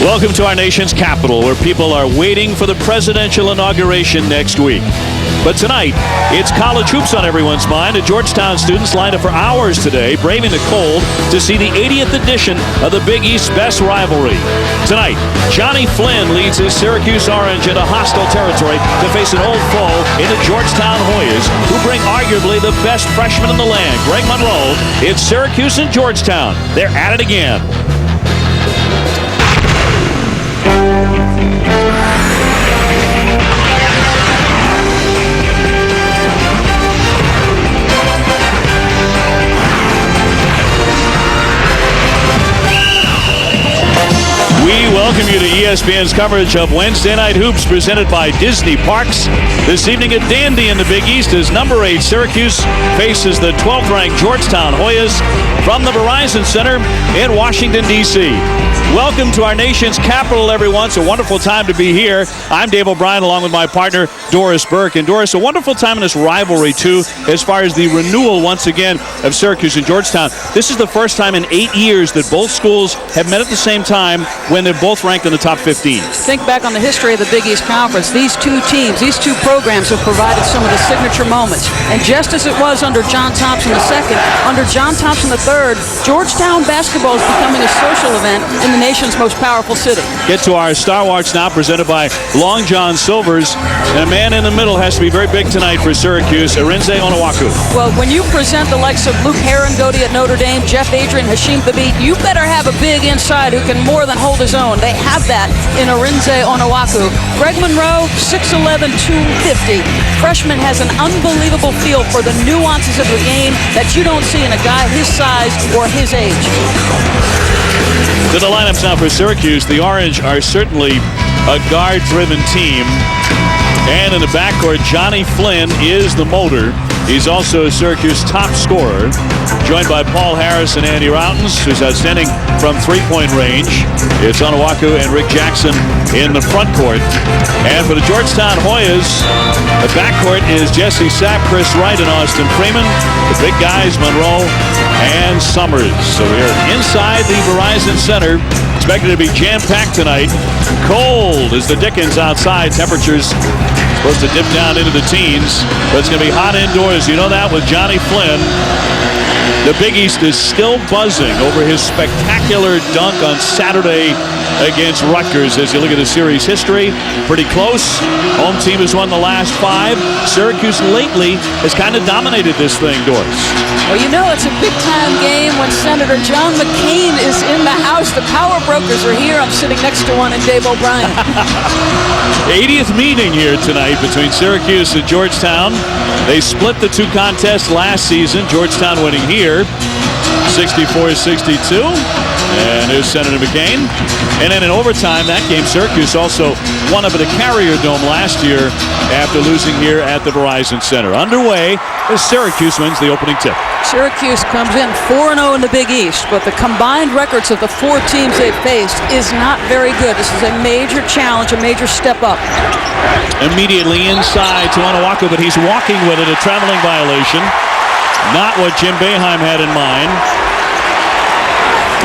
Welcome to our nation's capital, where people are waiting for the presidential inauguration next week. But tonight, it's college hoops on everyone's mind, and Georgetown students lined up for hours today, braving the cold, to see the 80th edition of the Big East's best rivalry. Tonight, Johnny Flynn leads his Syracuse Orange into hostile territory to face an old foe in the Georgetown Hoyas, who bring arguably the best freshman in the land, Greg Monroe. It's Syracuse and Georgetown. They're at it again. We welcome you to ESPN's coverage of Wednesday Night Hoops presented by Disney Parks. This evening at Dandy in the Big East as number 8 Syracuse faces the 12th-ranked Georgetown Hoyas from the Verizon Center in Washington, D.C. Welcome to our nation's capital, everyone. It's a wonderful time to be here. I'm Dave O'Brien along with my partner, Doris Burke. And Doris, a wonderful time in this rivalry, too, as far as the renewal, once again, of Syracuse and Georgetown. This is the first time in 8 years that both schools have met at the same time when they're both ranked in the top 15. Think back on the history of the Big East Conference. These two teams, these two programs have provided some of the signature moments. And just as it was under John Thompson II, under John Thompson III, Georgetown basketball is becoming a social event in the nation's most powerful city. Get to our Star Watch now, presented by Long John Silver's. And a man in the middle has to be very big tonight for Syracuse, Arinze Onuaku. Well, when you present the likes of Luke Herringody at Notre Dame, Jeff Adrian, Hashim Thabit, you better have a big inside who can more than hold his own. They have that in Arinze Onuaku. Greg Monroe, 6'11", 250. Freshman has an unbelievable feel for the nuances of the game that you don't see in a guy his size or his age. To the lineups now for Syracuse. The Orange are certainly a guard-driven team. And in the backcourt, Johnny Flynn is the motor. He's also Syracuse's top scorer, joined by Paul Harris and Andy Routens, who's outstanding from three-point range. It's Onuaku and Rick Jackson in the front court. And for the Georgetown Hoyas, the backcourt is Jesse Sapp, Chris Wright, and Austin Freeman. The big guys, Monroe and Summers. So we're inside the Verizon Center. Expected to be jam-packed tonight. Cold as the dickens outside. Temperatures supposed to dip down into the teens, but it's going to be hot indoors. You know that with Johnny Flynn. The Big East is still buzzing over his spectacular dunk on Saturday against Rutgers. As you look at the series history, pretty close. Home team has won the last 5. Syracuse lately has kind of dominated this thing, Doris. Well, you know it's a big-time game when Senator John McCain is in the house. The power brokers are here. I'm sitting next to one in Dave O'Brien. 80th meeting here tonight between Syracuse and Georgetown. They split the 2 contests last season. Georgetown winning here 64-62. And there's Senator McCain. And then in overtime, that game, Syracuse also won up at the Carrier Dome last year after losing here at the Verizon Center. Underway as Syracuse wins the opening tip. Syracuse comes in 4-0 in the Big East, but the combined records of the 4 teams they've faced is not very good. This is a major challenge, a major step up. Immediately inside to Onuaku, but he's walking with it, a traveling violation. Not what Jim Boeheim had in mind.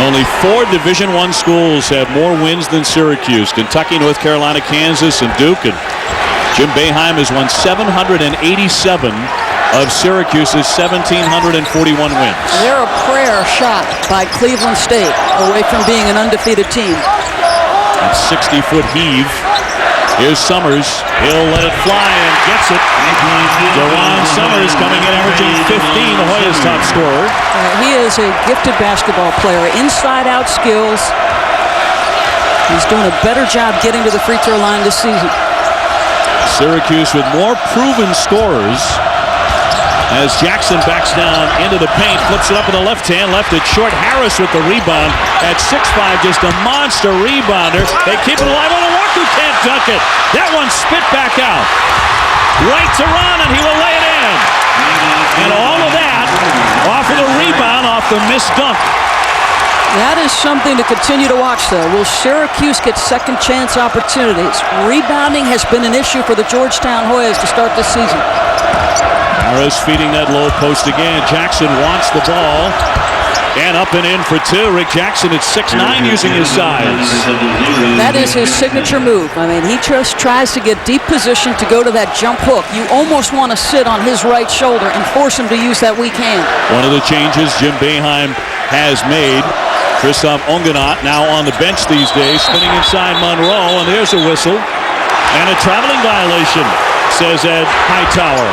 Only 4 Division I schools have more wins than Syracuse. Kentucky, North Carolina, Kansas, and Duke. And Jim Boeheim has won 787 of Syracuse's 1,741 wins. They're a prayer shot by Cleveland State away from being an undefeated team. That 60-foot heave. Here's Summers. He'll let it fly and gets it. DaJuan Summers coming in averaging 15, the Hoyas' top scorer. He is a gifted basketball player. Inside-out skills. He's doing a better job getting to the free throw line this season. Syracuse with more proven scorers. As Jackson backs down into the paint, flips it up with the left hand, left it short. Harris with the rebound at 6'5", just a monster rebounder. They keep it alive. Onuaku can't dunk it. That one spit back out. Right to run, and he will lay it in. And all of that off of the rebound, off the missed dunk. That is something to continue to watch, though. Will Syracuse get second chance opportunities? Rebounding has been an issue for the Georgetown Hoyas to start this season. Harris feeding that low post again. Jackson wants the ball. And up and in for two. Rick Jackson at 6'9", using his size. That is his signature move. I mean, he just tries to get deep position to go to that jump hook. You almost want to sit on his right shoulder and force him to use that weak hand. One of the changes Jim Boeheim has made. Christoph Ongenat now on the bench these days, spinning inside Monroe, and there's a whistle. And a traveling violation, says Ed Hightower.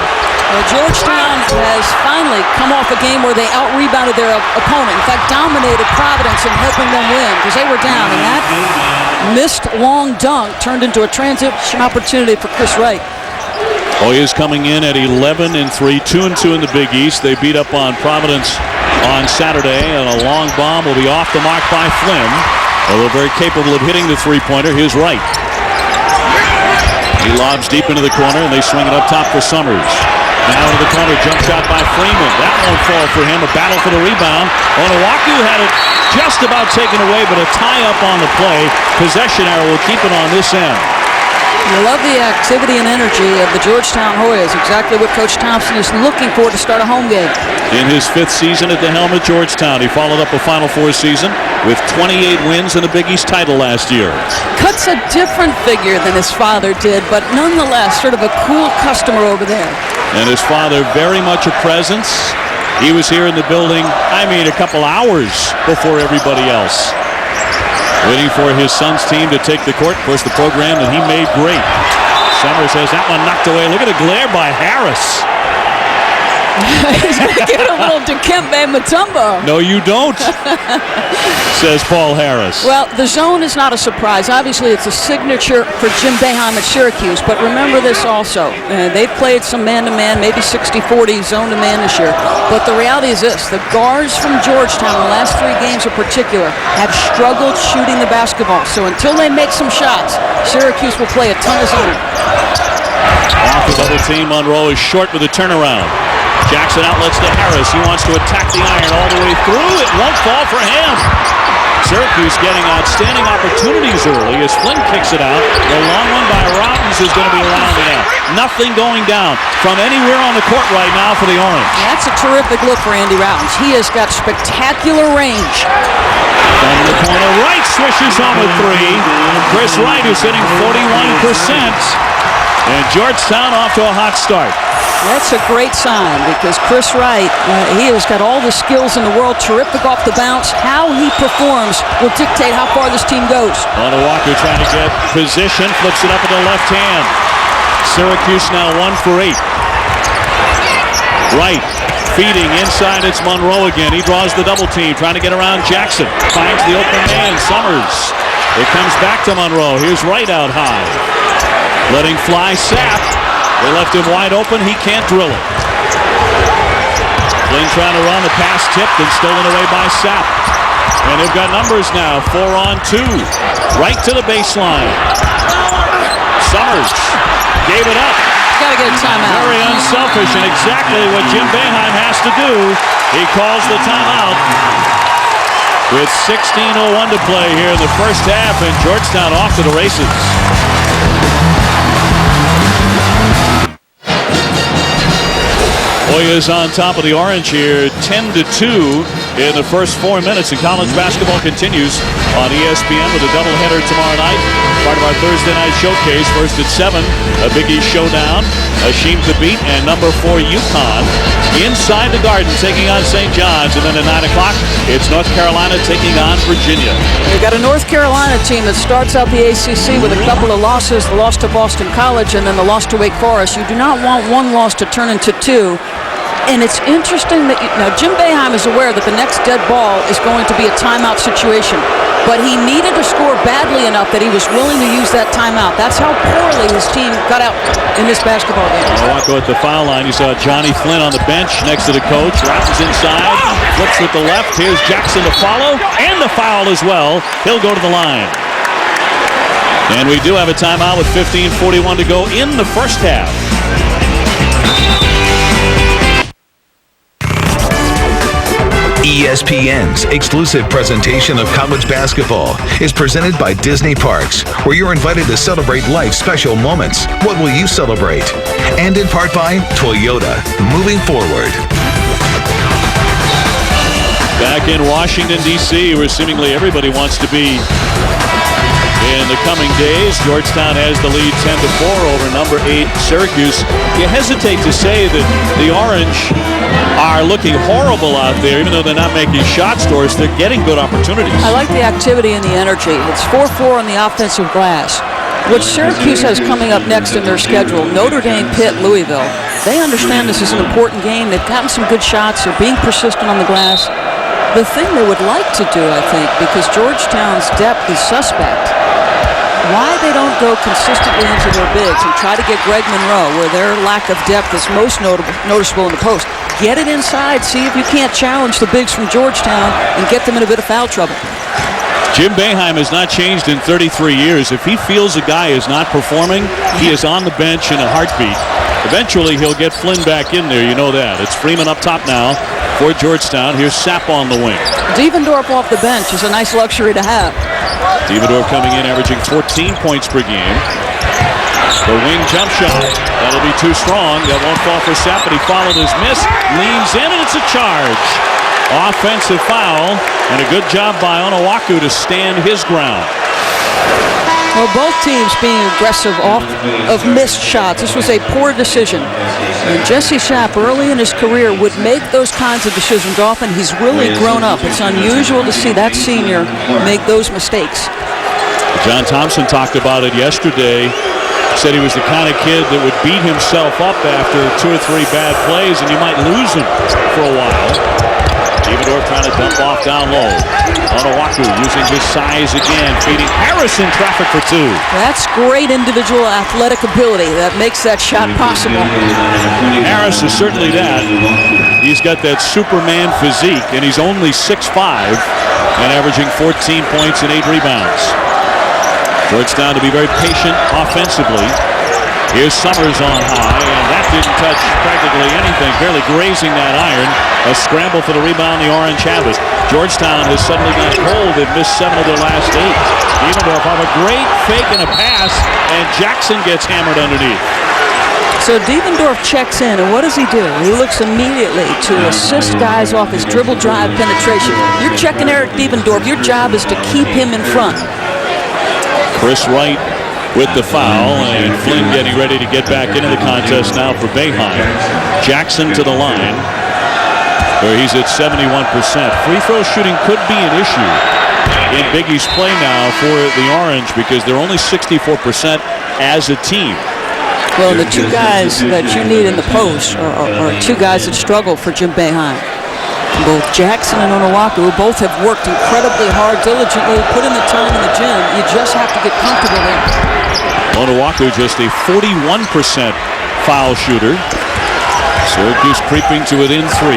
Well, Georgetown has finally come off a game where they out-rebounded their opponent. In fact, dominated Providence in helping them win because they were down. And that missed long dunk turned into a transition opportunity for Chris Wright. Hoyas coming in at 11-3, 2-2 in the Big East. They beat up on Providence on Saturday, and a long bomb will be off the mark by Flynn. Although very capable of hitting the three-pointer, here's Wright. He lobs deep into the corner, and they swing it up top for Summers. Now into the corner, jump shot by Freeman. That won't fall for him. A battle for the rebound. Onuaku had it just about taken away, but a tie-up on the play. Possession error will keep it on this end. You love the activity and energy of the Georgetown Hoyas. Exactly what Coach Thompson is looking for to start a home game. In his 5th season at the helm at Georgetown, he followed up a Final Four season with 28 wins and a Big East title last year. Cuts a different figure than his father did, but nonetheless sort of a cool customer over there. And his father, very much a presence. He was here in the building, a couple hours before everybody else, waiting for his son's team to take the court. Of course, the program that he made great. Summers has that one knocked away. Look at a glare by Harris. He's going to get a little Dikembe Mutombo. No, you don't, says Paul Harris. Well, the zone is not a surprise. Obviously, it's a signature for Jim Boeheim at Syracuse. But remember this also. They've played some man-to-man, maybe 60-40 zone-to-man this year. But the reality is this. The guards from Georgetown, the last 3 games in particular, have struggled shooting the basketball. So until they make some shots, Syracuse will play a ton of zone. Off the double team, Monroe is short with a turnaround. Jackson outlets to Harris. He wants to attack the iron all the way through. It won't fall for him. Syracuse getting outstanding opportunities early as Flynn kicks it out. The long one by Robbins is going to be around the net. Nothing going down from anywhere on the court right now for the Orange. That's a terrific look for Andy Robbins. He has got spectacular range. From the corner, Wright swishes home a 3. Chris Wright is hitting 41%. And Georgetown off to a hot start. That's a great sign because Chris Wright, he has got all the skills in the world, terrific off the bounce. How he performs will dictate how far this team goes. Onuaku trying to get position, flips it up with the left hand. Syracuse now 1 for 8. Wright feeding inside, it's Monroe again. He draws the double team, trying to get around Jackson. Finds the open man, Summers. It comes back to Monroe. Here's Wright out high. Letting fly Sapp. They left him wide open. He can't drill it. Flynn trying to run. The pass tipped and stolen away by Sapp. And they've got numbers now. 4-on-2. Right to the baseline. Summers gave it up. Got to get a timeout. Very unselfish and exactly what Jim Boeheim has to do. He calls the timeout. With 16:01 to play here in the first half, and Georgetown off to the races. Hoyas on top of the Orange here, 10-2 in the first 4 minutes. And college basketball continues on ESPN with a doubleheader tomorrow night. Part of our Thursday night showcase. First at 7, a Big East showdown. Hashim Thabit and number 4 UConn inside the Garden taking on St. John's. And then at 9 o'clock, it's North Carolina taking on Virginia. We've got a North Carolina team that starts out the ACC with a couple of losses. The loss to Boston College and then the loss to Wake Forest. You do not want one loss to turn into 2. And it's interesting that now Jim Boeheim is aware that the next dead ball is going to be a timeout situation. But he needed to score badly enough that he was willing to use that timeout. That's how poorly his team got out in this basketball game. Onuaku at the foul line. You saw Johnny Flynn on the bench next to the coach. Robbins inside. Flips with the left. Here's Jackson to follow. And the foul as well. He'll go to the line. And we do have a timeout with 15:41 to go in the first half. ESPN's exclusive presentation of college basketball is presented by Disney Parks, where you're invited to celebrate life's special moments. What will you celebrate? And in part by Toyota, moving forward. Back in Washington, D.C., where seemingly everybody wants to be in the coming days. Georgetown has the lead 10-4 over number 8 Syracuse. You hesitate to say that the Orange are looking horrible out there, even though they're not making shot stores. They're getting good opportunities. I like the activity and the energy. It's 4-4 on the offensive glass. What Syracuse has coming up next in their schedule, Notre Dame, Pitt, Louisville. They understand this is an important game. They've gotten some good shots. They're being persistent on the glass. The thing they would like to do, I think, because Georgetown's depth is suspect, why they don't go consistently into their bigs and try to get Greg Monroe, where their lack of depth is most noticeable in the post. Get it inside, see if you can't challenge the bigs from Georgetown and get them in a bit of foul trouble. Jim Boeheim has not changed in 33 years. If he feels a guy is not performing, he is on the bench in a heartbeat. Eventually, he'll get Flynn back in there. You know that. It's Freeman up top now for Georgetown. Here's Sapp on the wing. Devendorf off the bench is a nice luxury to have. Devendorf coming in, averaging 14 points per game. The wing jump shot. That'll be too strong. That won't fall for Sapp, but he followed his miss. Leans in, and it's a charge. Offensive foul, and a good job by Onuaku to stand his ground. Well, both teams being aggressive off of missed shots. This was a poor decision. And Jesse Sapp, early in his career, would make those kinds of decisions often. He's really grown up. It's unusual to see that senior make those mistakes. John Thompson talked about it yesterday. Said he was the kind of kid that would beat himself up after 2 or 3 bad plays, and you might lose him for a while. Devendorf trying to dump off down low. Onuaku using his size again, feeding Harrison traffic for 2. That's great individual athletic ability that makes that shot possible. Harris is certainly that. He's got that Superman physique, and he's only 6'5", and averaging 14 points and 8 rebounds. Georgetown to be very patient offensively. Here's Summers on high, and that didn't touch practically anything, barely grazing that iron. A scramble for the rebound, the Orange have it. Georgetown has suddenly gone cold. They've missed 7 of their last 8. Devendorf off a great fake and a pass, and Jackson gets hammered underneath. So Devendorf checks in, and what does he do? He looks immediately to assist guys off his dribble drive penetration. You're checking Eric Devendorf. Your job is to keep him in front. Chris Wright with the foul, and Flynn getting ready to get back into the contest now for Boeheim. Jackson to the line, where he's at 71%. Free throw shooting could be an issue in Big East play now for the Orange, because they're only 64% as a team. Well, the 2 guys that you need in the post are 2 guys that struggle for Jim Boeheim. Both Jackson and Onuaku both have worked incredibly hard, diligently, put in the time in the gym. You just have to get comfortable there. Onuaku just a 41% foul shooter. Syracuse creeping to within 3.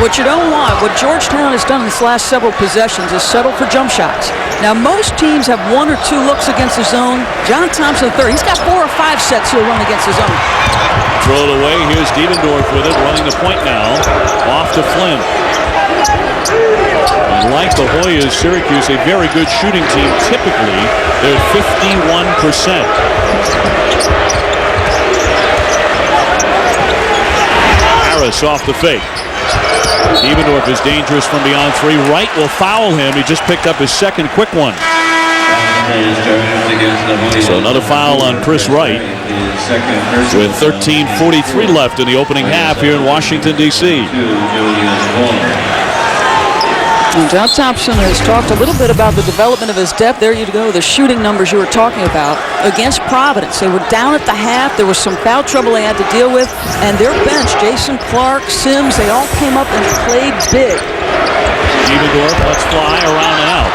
What you don't want, what Georgetown has done in this last several possessions, is settle for jump shots. Now, most teams have 1 or 2 looks against the zone. John Thompson, third. He's got 4 or 5 sets he'll run against the zone. Throw it away. Here's Devendorf with it, running the point now. Off to Flynn. And like the Hoyas, Syracuse, a very good shooting team. Typically, they're 51%. Harris off the fake. Devendorf is dangerous from beyond 3. Wright will foul him. He just picked up his second quick one. So another foul on Chris Wright with 13:43 left in the opening half here in Washington, D.C. And John Thompson has talked a little bit about the development of his depth. There you go, the shooting numbers you were talking about. Against Providence, they were down at the half. There was some foul trouble they had to deal with. And their bench, Jason Clark, Sims, they all came up and played big. Devendorf lets fly around and out.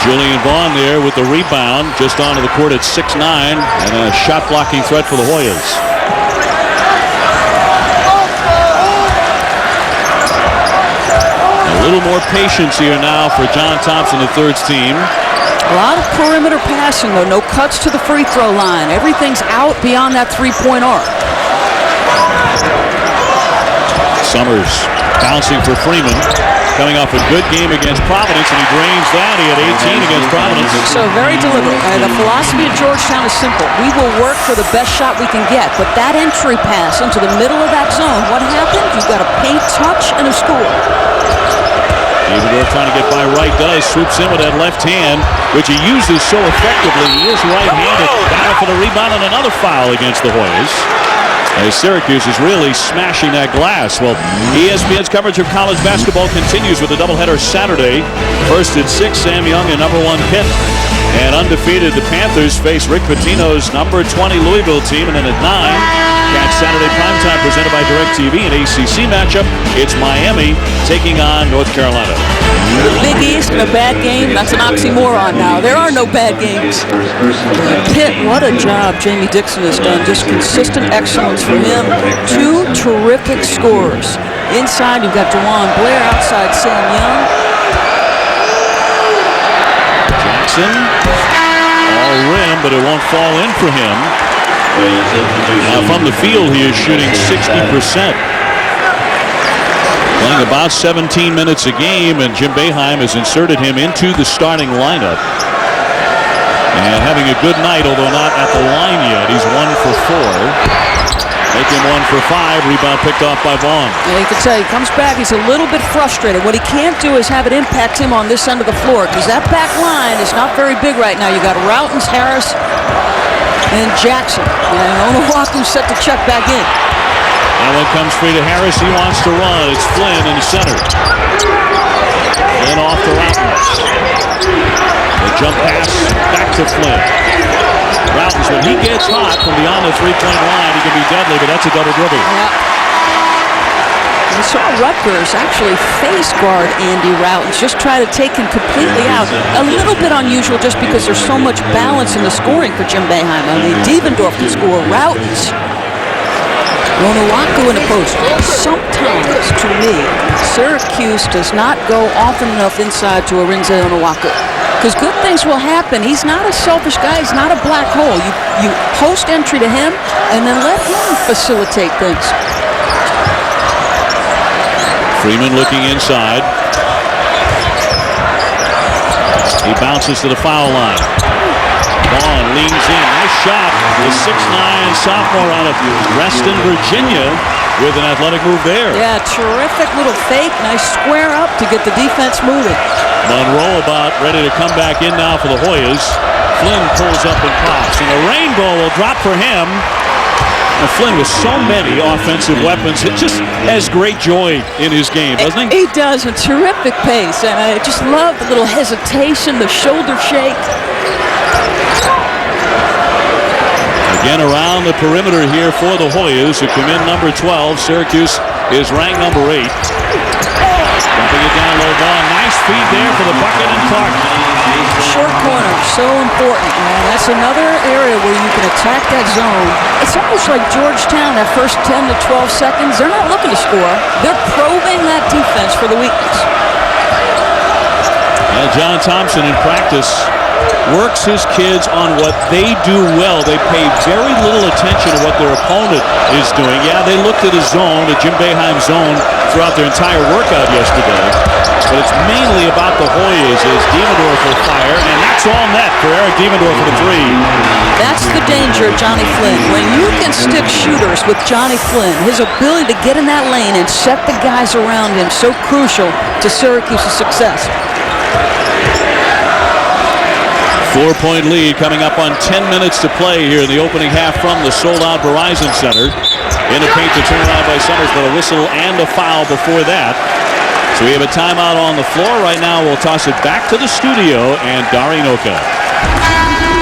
Julian Vaughn there with the rebound, just onto the court at 6'9", and a shot-blocking threat for the Hoyas. A little more patience here now for John Thompson, the third's team. A lot of perimeter passing, though. No cuts to the free throw line. Everything's out beyond that three-point arc. Summers bouncing for Freeman. coming off a good game against Providence, and he drains that. He had 18 against Providence. So very deliberate. The philosophy of Georgetown is simple. We will work for the best shot we can get, but that entry pass into the middle of that zone, what happened? You've got a paint touch and a score. Devendorf trying to get by right, does. Swoops in with that left hand, which he uses so effectively. He is right-handed. Battle for the rebound and another foul against the Hoyas. As Syracuse is really smashing that glass. Well, ESPN's coverage of college basketball continues with a doubleheader Saturday. First at 6, Sam Young and number 1 Pitt. And undefeated, the Panthers face Rick Pitino's number 20 Louisville team. And then at 9, catch Saturday primetime presented by DirecTV, an ACC matchup. It's Miami taking on North Carolina. The Big East and a bad game, that's an oxymoron now. There are no bad games. Pitt, what a job Jamie Dixon has done. Just consistent excellence for him. 2 terrific scores. Inside, you've got DaJuan Blair. Outside, Sam Young. Jackson, all rim, but it won't fall in for him. Now from the field, he is shooting 60%. Playing about 17 minutes a game, and Jim Boeheim has inserted him into the starting lineup. And having a good night, although not at the line yet. He's 1 for 4. Make him 1 for 5. Rebound picked off by Vaughn. Yeah, you can tell he comes back, he's a little bit frustrated. What he can't do is have it impact him on this end of the floor, because that back line is not very big right now. You got Routens, Harris, and Jackson. And Onuaku's set to check back in. And one comes free to Harris. He wants to run. It's Flynn in the center. And off to Routens. The jump pass back to Flynn. Routens, when he gets hot from beyond the three-point line, he can be deadly, but that's a double dribble. Yeah. We saw Rutgers actually face guard Andy Routens, just try to take him completely out. A little bit unusual just because there's so much balance in the scoring for Jim Boeheim. I mean, Devendorf can score, Routens. Onuaku in the post. Sometimes, to me, Syracuse does not go often enough inside to Arinze Onuaku. Because good things will happen. He's not a selfish guy. He's not a black hole. You post entry to him and then let him facilitate things. Freeman looking inside. He bounces to the foul line. Vaughn leans in. Nice shot. The 6'9" sophomore out of Reston, Virginia, with an athletic move there. Yeah, terrific little fake. Nice square up to get the defense moving. Monroe about ready to come back in now for the Hoyas. Flynn pulls up and pops. And a rainbow will drop for him. And Flynn with so many offensive weapons, it just has great joy in his game, doesn't he? He does. A terrific pace. And I just love the little hesitation, the shoulder shake. Again around the perimeter here for the Hoyas, who come in number 12. Syracuse is ranked number 8. Dumping it down low, Vaughn. Nice feed there for the bucket and Clark. Short corner, so important. And that's another area where you can attack that zone. It's almost like Georgetown, that first 10 to 12 seconds, they're not looking to score. They're probing that defense for the weakness. And John Thompson in practice works his kids on what they do well. They pay very little attention to what their opponent is doing. Yeah, they looked at his zone, the Jim Boeheim zone, throughout their entire workout yesterday. But it's mainly about the Hoyas as Devendorf will fire, and that's all net for Eric Devendorf for the 3. That's the danger of Johnny Flynn. When you can stick shooters with Johnny Flynn, his ability to get in that lane and set the guys around him so crucial to Syracuse's success. 4-point lead coming up on 10 minutes to play here in the opening half from the sold-out Verizon Center. In the paint to turn around by Summers, but a whistle and a foul before that. So we have a timeout on the floor. Right now we'll toss it back to the studio and Dari Noka.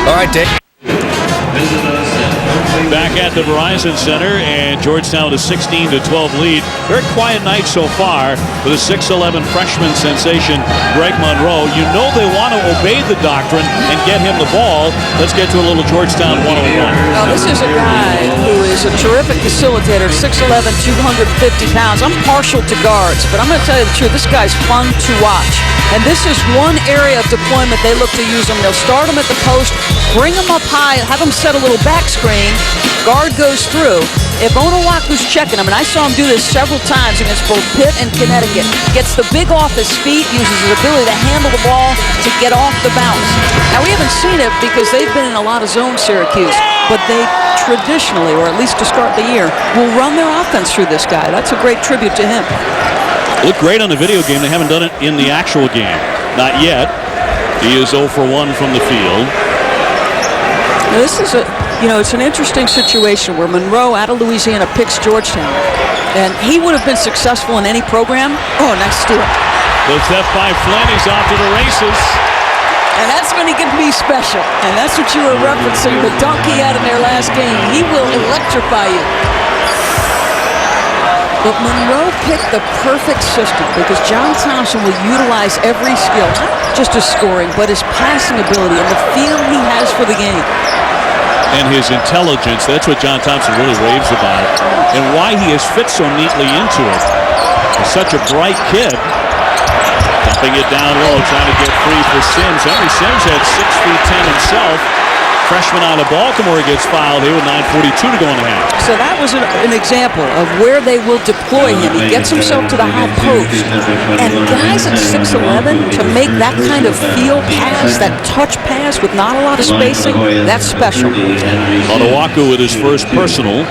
All right, Dave. Back at the Verizon Center, and Georgetown with a 16-12 lead. Very quiet night so far for the 6'11" freshman sensation, Greg Monroe. You know they want to obey the doctrine and get him the ball. Let's get to a little Georgetown 101. Now, this is a guy who is a terrific facilitator, 6'11", 250 pounds. I'm partial to guards, but I'm going to tell you the truth. This guy's fun to watch. And this is one area of deployment they look to use him. They'll start him at the post, bring him up high, have him set a little back screen. Guard goes through. if Onowaku's checking him, and I saw him do this several times against both Pitt and Connecticut, gets the big off his feet, uses his ability to handle the ball to get off the bounce. Now, we haven't seen it because they've been in a lot of zone, Syracuse, but they traditionally, or at least to start the year, will run their offense through this guy. That's a great tribute to him. Looked great on the video game. They haven't done it in the actual game. Not yet. He is 0 for 1 from the field. Now, this is it's an interesting situation where Monroe out of Louisiana picks Georgetown, and he would have been successful in any program. Oh, nice steal. The theft by Flynn. He's off to the races. And that's going to be special. And that's what you were referencing, the dunk he had in their last game. He will electrify you. But Monroe picked the perfect system because John Thompson will utilize every skill, not just his scoring, but his passing ability and the feel he has for the game. And his intelligence, that's what John Thompson really raves about. And why he has fit so neatly into it. He's such a bright kid. Dumping it down low, trying to get free for Sims. Henry Sims had 6 feet 10 himself. Freshman out of Baltimore gets fouled here with 9:42 to go in the half. So that was an example of where they will deploy him. He gets himself to the high post. And guys at 6'11", to make that kind of feel pass, that touch pass with not a lot of spacing, that's special. Onowaku with his first personal.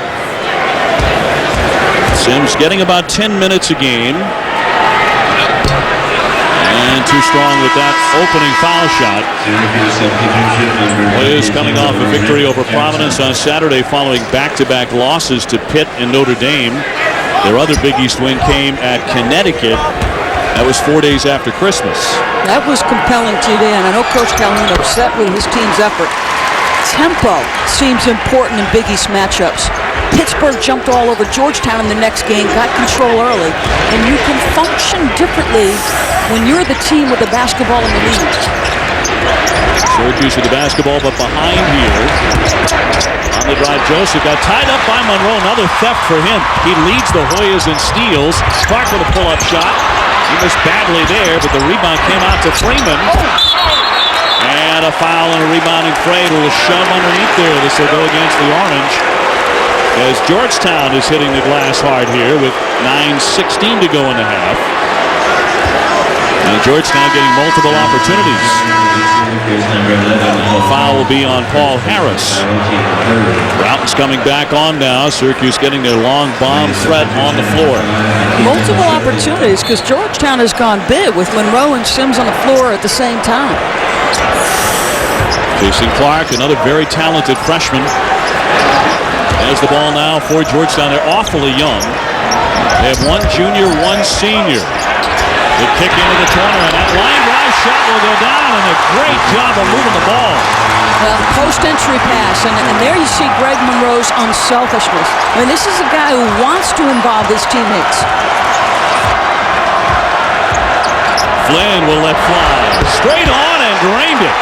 Sims getting about 10 minutes a game. And too strong with that opening foul shot. Hoyas coming off a victory over Providence on Saturday following back-to-back losses to Pitt and Notre Dame. Their other Big East win came at Connecticut. That was 4 days after Christmas. That was compelling, TD, and I know Coach Calhoun upset with his team's effort. Tempo seems important in Big East matchups. Pittsburgh jumped all over Georgetown in the next game, got control early, and you can function differently when you're the team with the basketball in the lead. Syracuse with the basketball, but behind here. On the drive, Joseph got tied up by Monroe. Another theft for him. He leads the Hoyas in steals. Clark with a pull-up shot. He missed badly there, but the rebound came out to Freeman. And a foul and a rebounding Frey. A little shove underneath there. This will go against the Orange. As Georgetown is hitting the glass hard here with 9:16 to go in the half. And Georgetown getting multiple opportunities. The foul will be on Paul Harris. Routen's coming back on now. Syracuse getting their long bomb threat on the floor. Multiple opportunities because Georgetown has gone big with Monroe and Sims on the floor at the same time. Jason Clark, another very talented freshman. There's the ball now for Georgetown. They're awfully young. They have one junior, one senior. They kick into the corner, and that line drive shot will go down, and a great job of moving the ball. Well, post-entry pass, and there you see Greg Monroe's unselfishness. I mean, this is a guy who wants to involve his teammates. Flynn will let fly. Straight on and drained it.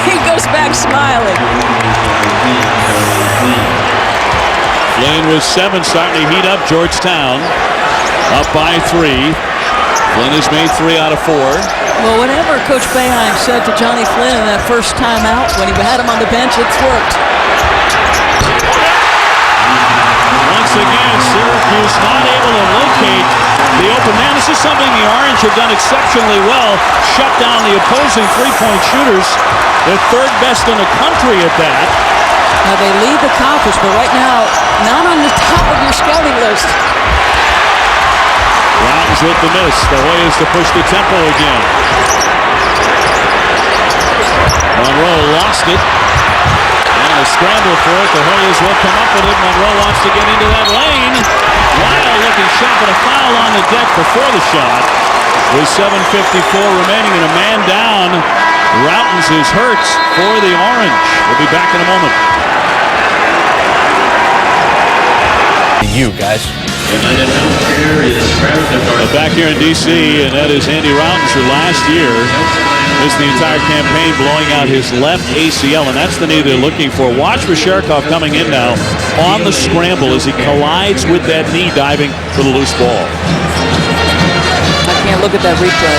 He goes back smiling. Flynn with 7, starting to heat up Georgetown. Up by 3. Flynn has made 3 out of 4. Well, whatever Coach Boeheim said to Johnny Flynn in that first time out when he had him on the bench, it's worked. Once again, Syracuse not able to locate the open man. This is something the Orange have done exceptionally well. Shut down the opposing three-point shooters. They're third best in the country at that. Now they lead the conference, but right now, not on the top of your scouting list. Rounds with the miss. The Hoyas to push the tempo again. Monroe lost it. And a scramble for it. The Hoyas will come up with it. Monroe wants to get into that lane. Wild looking shot, but a foul on the deck before the shot. With 7:54 remaining and a man down. Routens is hurt for the Orange. We'll be back in a moment. You guys. Back here in D.C., and that is Andy Routens, who last year missed the entire campaign, blowing out his left ACL, and that's the knee they're looking for. Watch for Sherkoff coming in now on the scramble as he collides with that knee, diving for the loose ball. I can't look at that replay.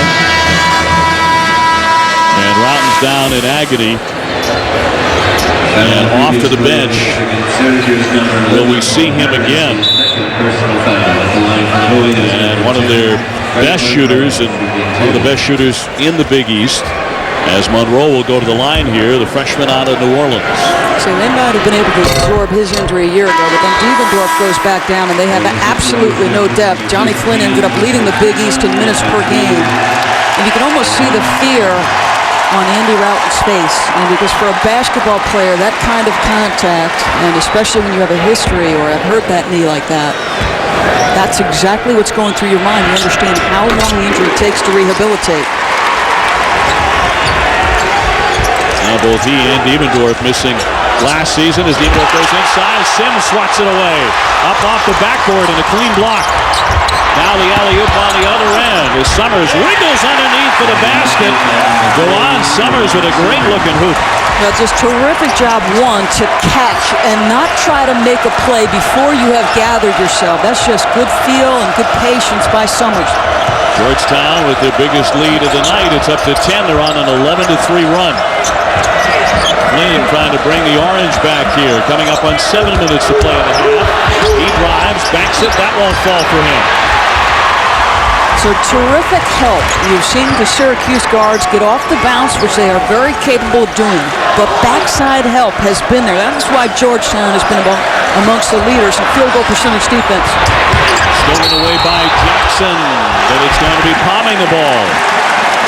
And Routens down in agony. And off to the bench. Will we see him again? And one of their best shooters, and one of the best shooters in the Big East, as Monroe will go to the line here, the freshman out of New Orleans. So they might have been able to absorb his injury a year ago, but then Devendorf goes back down, and they have absolutely no depth. Johnny Flynn ended up leading the Big East in minutes per game. And you can almost see the fear on Andy Routen's face. And because for a basketball player, that kind of contact, and especially when you have a history or have hurt that knee like that, that's exactly what's going through your mind. You understand how long the injury takes to rehabilitate. Now both he and Devendorf missing last season as Devendorf goes inside. Sims swats it away. Up off the backboard and a clean block. Now the alley-oop on the other end as Summers wiggles underneath for the basket. DaJuan Summers with a great-looking hoop. Well, just terrific job, one, to catch and not try to make a play before you have gathered yourself. That's just good feel and good patience by Summers. Georgetown with their biggest lead of the night. It's up to 10. They're on an 11-3 run. Flynn trying to bring the Orange back here. Coming up on 7 minutes to play in the half. He drives, backs it. That won't fall for him. So terrific help. You've seen the Syracuse guards get off the bounce, which they are very capable of doing. But backside help has been there. That's why Georgetown has been amongst the leaders in field goal percentage defense. Stolen away by Jackson, but it's going to be palming the ball.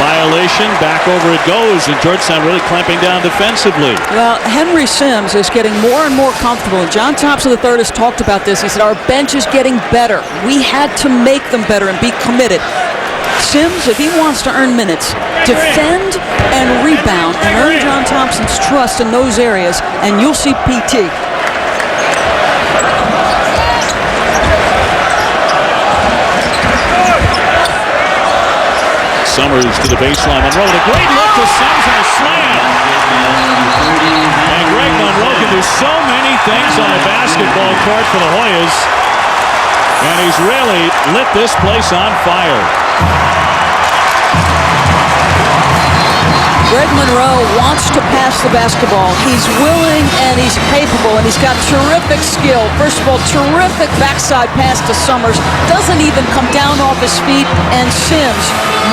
Violation, back over it goes, and Georgetown really clamping down defensively. Well, Henry Sims is getting more and more comfortable, and John Thompson III has talked about this. He said, our bench is getting better. We had to make them better and be committed. Sims, if he wants to earn minutes, defend and rebound and earn John Thompson's trust in those areas, and you'll see PT. Summers to the baseline. Monroe with a great look to Sims and a slam. And Greg Monroe can do so many things on a basketball court for the Hoyas. And he's really lit this place on fire. Greg Monroe wants to pass the basketball. He's willing and he's capable, and he's got terrific skill. First of all, terrific backside pass to Summers. Doesn't even come down off his feet. And Sims,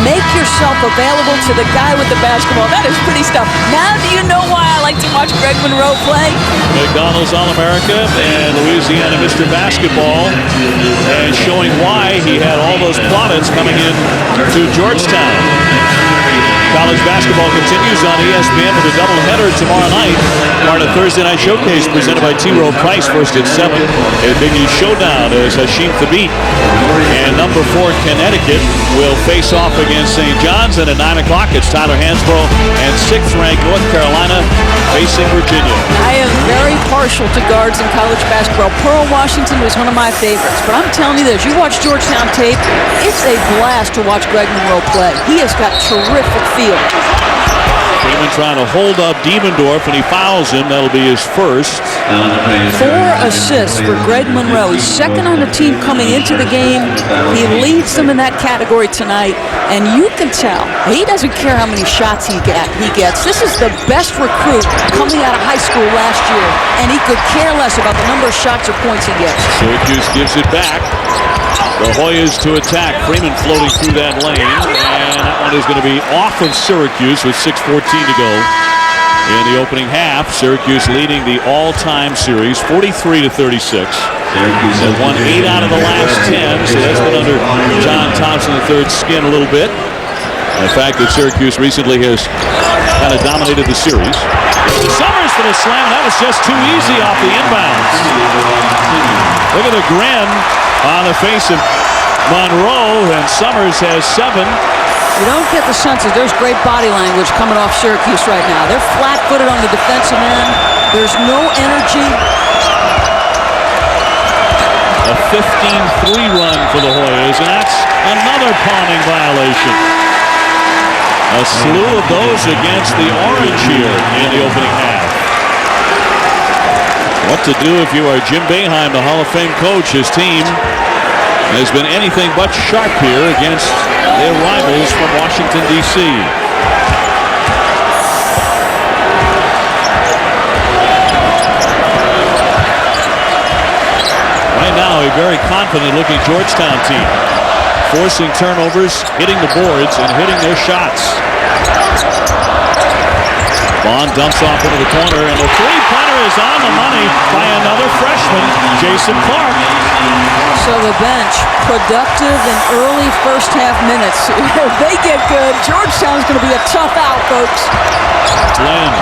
make yourself available to the guy with the basketball. That is pretty stuff. Now do you know why I like to watch Greg Monroe play? McDonald's All-America and Louisiana Mr. Basketball, and showing why he had all those plaudits coming in to Georgetown. College basketball continues on ESPN with a doubleheader tomorrow night. Part of Thursday Night Showcase presented by T. Rowe Price, first at 7. A Big East showdown as Hashim Thabit and number 4 Connecticut will face off against St. John's. And at 9 o'clock, it's Tyler Hansbrough and 6th-ranked North Carolina facing Virginia. I am very partial to guards in college basketball. Pearl Washington was one of my favorites. But I'm telling you this, you watch Georgetown tape, it's a blast to watch Greg Monroe play. He has got terrific feel. Freeman trying to hold up Devendorf, and he fouls him. That'll be his first. 4 assists for Greg Monroe. He's second on the team coming into the game. He leads them in that category tonight, and you can tell he doesn't care how many shots he gets. This is the best recruit coming out of high school last year, and he could care less about the number of shots or points he gets. Syracuse gives it back. The Hoyas to attack. Freeman floating through that lane, and that one is going to be off of Syracuse with 6:14 to go in the opening half. Syracuse leading the all-time series 43-36. Syracuse has won 8 out of the last 10, so that's been under John Thompson III's skin a little bit. And the fact that Syracuse recently has kind of dominated the series. Summers for the slam. That was just too easy off the inbounds. Look at the grin on the face of Monroe, and Summers has 7. You don't get the sense that there's great body language coming off Syracuse right now. They're flat-footed on the defensive end. There's no energy. A 15-3 run for the Hoyas, and that's another palming violation. A slew of those against the Orange here in the opening half. What to do if you are Jim Boeheim, the Hall of Fame coach. His team has been anything but sharp here against their rivals from Washington, D.C. confident-looking Georgetown team. Forcing turnovers, hitting the boards, and hitting their shots. Vaughn dumps off into the corner, and the three-pointer is on the money by another freshman, Jason Clark. So the bench, productive in early first-half minutes. If they get good, Georgetown's going to be a tough out, folks. Flynn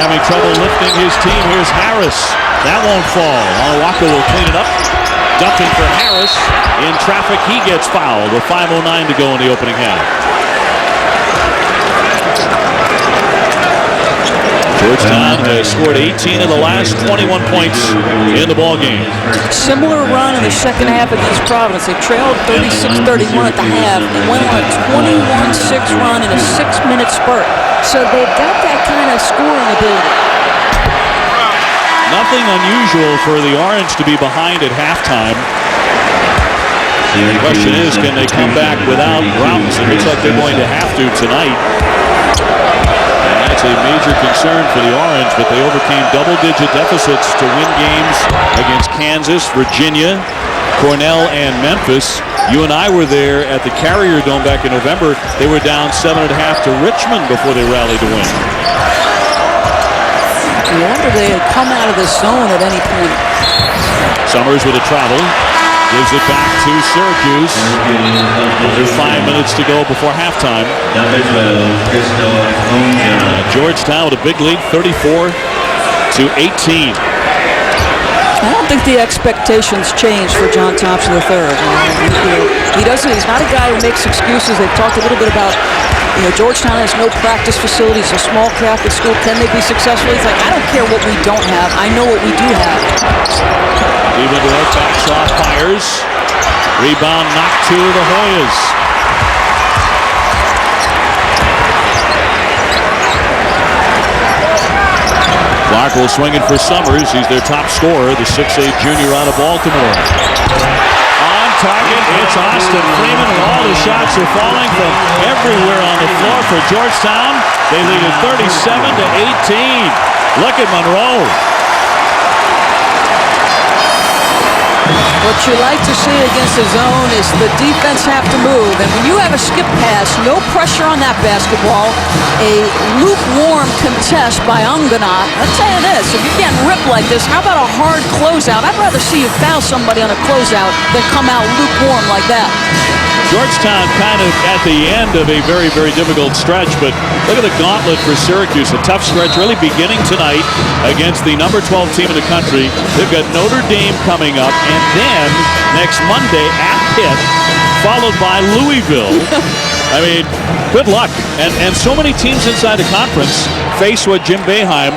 having trouble lifting his team. Here's Harris. That won't fall. Onwuaku will clean it up. Dumping for Harris. In traffic, he gets fouled with 5:09 to go in the opening half. Georgetown has scored 18 of the last 21 points in the ballgame. Similar run in the second half against Providence. They trailed 36-31 at the half and went on a 21-6 run in a 6-minute spurt. So they've got that kind of scoring ability. Nothing unusual for the Orange to be behind at halftime. The question is, can they come back without Rounds? It looks like they're going to have to tonight. That's a major concern for the Orange, but they overcame double-digit deficits to win games against Kansas, Virginia, Cornell, and Memphis. You and I were there at the Carrier Dome back in November. They were down 7.5 to Richmond before they rallied to win. I wonder they had come out of the zone at any point. Summers with a travel. Gives it back to Syracuse. There's 5 minutes to go before halftime. Georgetown with a big lead, 34-18. I don't think the expectations changed for John Thompson III. He's not a guy who makes excuses. They've talked a little bit about, Georgetown has no practice facilities, a small Catholic school. Can they be successful? He's like, I don't care what we don't have. I know what we do have. Devendorf backs off, fires. Rebound knocked to the Hoyas. Clark will swing it for Summers. He's their top scorer, the 6'8 junior out of Baltimore. On target, it's Austin Freeman, and all the shots are falling from everywhere on the floor for Georgetown. They lead it 37-18. Look at Monroe. What you like to see against the zone is the defense have to move. And when you have a skip pass, no pressure on that basketball, a lukewarm contest by Unganat. I'll tell you this, if you're getting ripped like this, how about a hard closeout? I'd rather see you foul somebody on a closeout than come out lukewarm like that. Georgetown kind of at the end of a very, very difficult stretch, but look at the gauntlet for Syracuse. A tough stretch really beginning tonight against the number 12 team in the country. They've got Notre Dame coming up, and then next Monday at Pitt, followed by Louisville. I mean, good luck. And so many teams inside the conference face what Jim Boeheim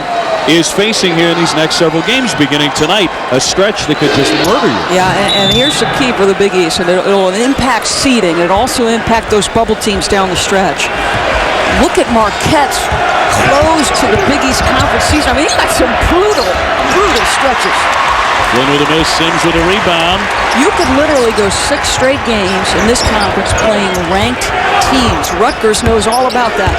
is facing here in these next several games beginning tonight. A stretch that could just murder you. Yeah, and here's the key for the Big East, and it'll impact seeding. It'll also impact those bubble teams down the stretch. Look at Marquette's close to the Big East Conference season. I mean, he got some brutal stretches. Flynn with a miss, Sims with a rebound. You could literally go 6 straight games in this conference playing ranked teams. Rutgers knows all about that.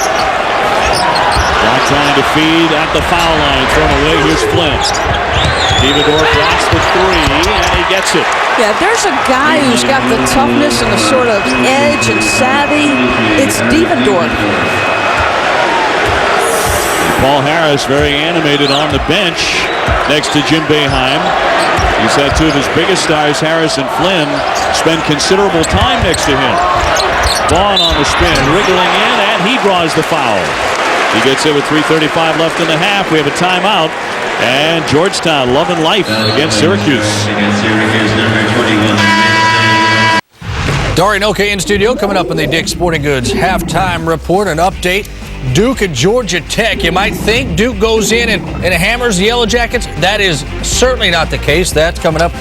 Not trying to feed at the foul line. Thrown away. Here's Flynn. Devendorf wants the 3, and he gets it. Yeah, there's a guy who's got the toughness and the sort of edge and savvy. It's Devendorf. Paul Harris very animated on the bench next to Jim Boeheim. He's had 2 of his biggest stars, Harris and Flynn, spend considerable time next to him. Vaughn on the spin, wriggling in, and he draws the foul. He gets it with 3:35 left in the half. We have a timeout. And Georgetown loving life against Syracuse. Dari Noka in studio. Coming up in the Dick's Sporting Goods halftime report, an update. Duke at Georgia Tech. You might think Duke goes in and hammers the Yellow Jackets. That is certainly not the case. That's coming up.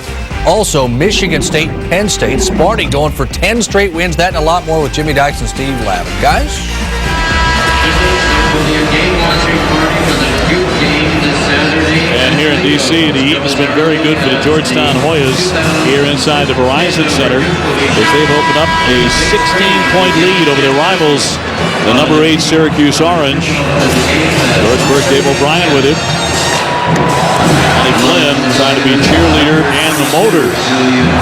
Also, Michigan State, Penn State. Sparty going for 10 straight wins. That and a lot more with Jimmy Dykes and Steve Lavin. Guys? And here in D.C., the heat has been very good for the Georgetown Hoyas here inside the Verizon Center as they've opened up a 16-point lead over their rivals, the number 8 Syracuse Orange. Doris Burke, Dave O'Brien with it. Johnny Flynn trying to be cheerleader and the motor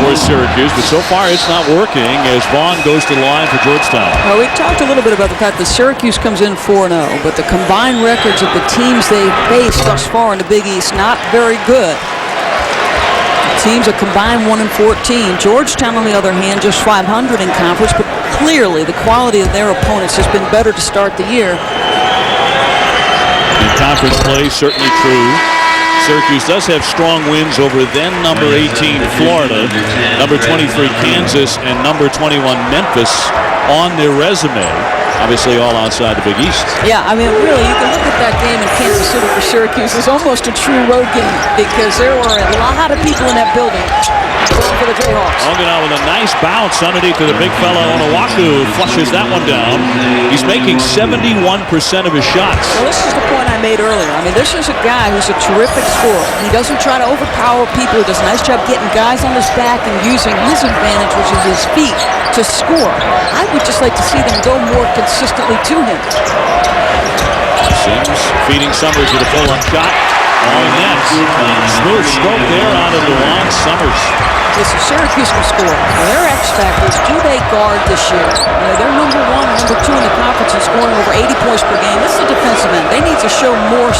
for Syracuse, but so far it's not working as Vaughn goes to the line for Georgetown. Well, we talked a little bit about the fact that Syracuse comes in 4-0, but the combined records of the teams they've faced thus far in the Big East, not very good. Teams are combined 1-14. Georgetown, on the other hand, just 500 in conference, but clearly the quality of their opponents has been better to start the year. In conference play, certainly true. Syracuse does have strong wins over then number 18 Florida, number 23 Kansas, and number 21 Memphis on their resume. Obviously all outside the Big East. Yeah, I mean, really, you can look at that game in Kansas City for Syracuse as almost a true road game because there were a lot of people in that building for the Jayhawks. Ongenat with a nice bounce underneath to the big fellow Onuaku, flushes that one down. He's making 71% of his shots. Well, this is the point I made earlier. I mean, this is a guy who's a terrific scorer. He doesn't try to overpower people. He does a nice job getting guys on his back and using his advantage, which is his feet, to score. I would just like to see them go more consistently to him. Sims feeding Summers with a pull-up shot. On net. Smooth stroke there out of DaJuan Summers. Listen, Syracuse can score. Their X factor is who they guard this year. You know, they're number 1 and number 2 in the conference and scoring over 80 points per game. This is a defensive end. They need to show more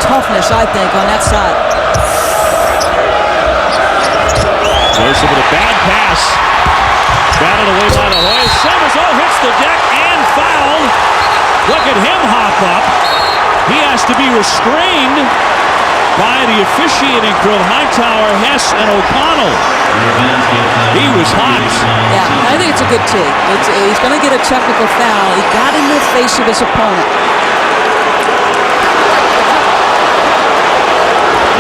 toughness, I think, on that side. Joseph with a bad pass. Batted away by the Hoyas. Summers, hits the deck and fouled. Look at him hop up. He has to be restrained by the officiating crew of Hightower, Hess, and O'Connell. He was hot. Yeah, I think it's a good tee. He's going to get a technical foul. He got in the face of his opponent.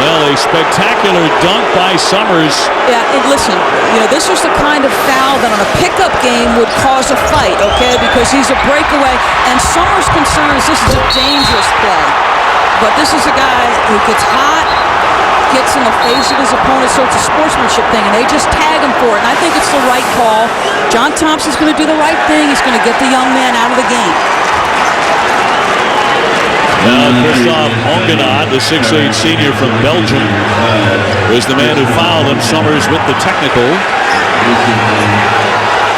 Well, a spectacular dunk by Summers. Yeah, and listen, you know, this was the kind of foul that on a pickup game would cause a fight, okay, because he's a breakaway, and Summers' concern is this is a dangerous play. But this is a guy who gets hot, gets in the face of his opponent, so it's a sportsmanship thing, and they just tag him for it, and I think it's the right call. John Thompson's going to do the right thing. He's going to get the young man out of the game. Now, Christophe Ongenat, the 6'8" senior from Belgium, was the man who fouled him. Summers with the technical.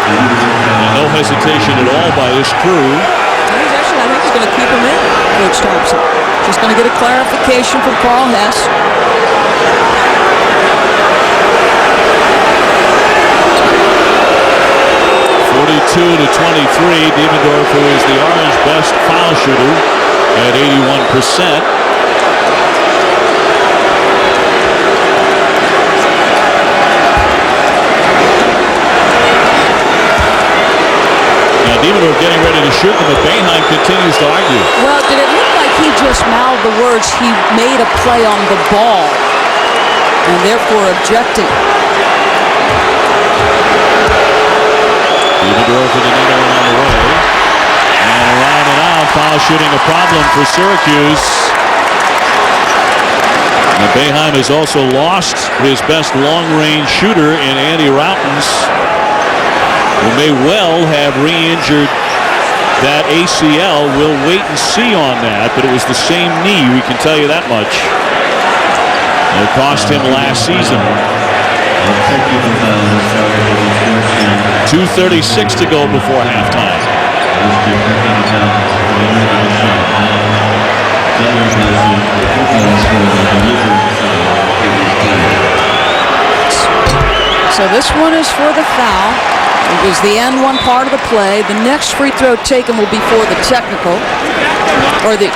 And no hesitation at all by his crew. I think he's going to keep him in, Coach Thompson. Just going to get a clarification from Carl Hess. To 23, Devendorf, who is the Orange best foul shooter at 81%. Now Devendorf getting ready to shoot them, but Boeheim continues to argue. Well, did it look like he just mouthed the words he made a play on the ball and therefore objecting? Devendorf with another one on the way. And around and out, foul shooting a problem for Syracuse. And Boeheim has also lost his best long-range shooter in Andy Routens, who may well have re-injured that ACL. We'll wait and see on that, but it was the same knee, we can tell you that much. It cost him last season. 2:36 to go before halftime. So this one is for the foul. It was the end one part of the play. The next free throw taken will be for the technical, or the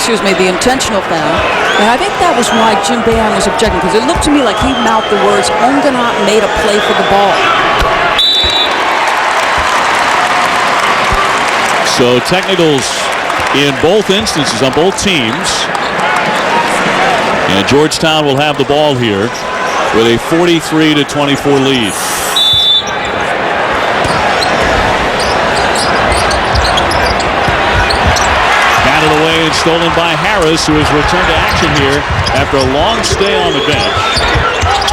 intentional foul. And I think that was why Jim Boeheim was objecting, because it looked to me like he mouthed the words, Ongenat made a play for the ball. So technicals in both instances on both teams. And Georgetown will have the ball here with a 43-24 lead. Batted away and stolen by Harris, who has returned to action here after a long stay on the bench.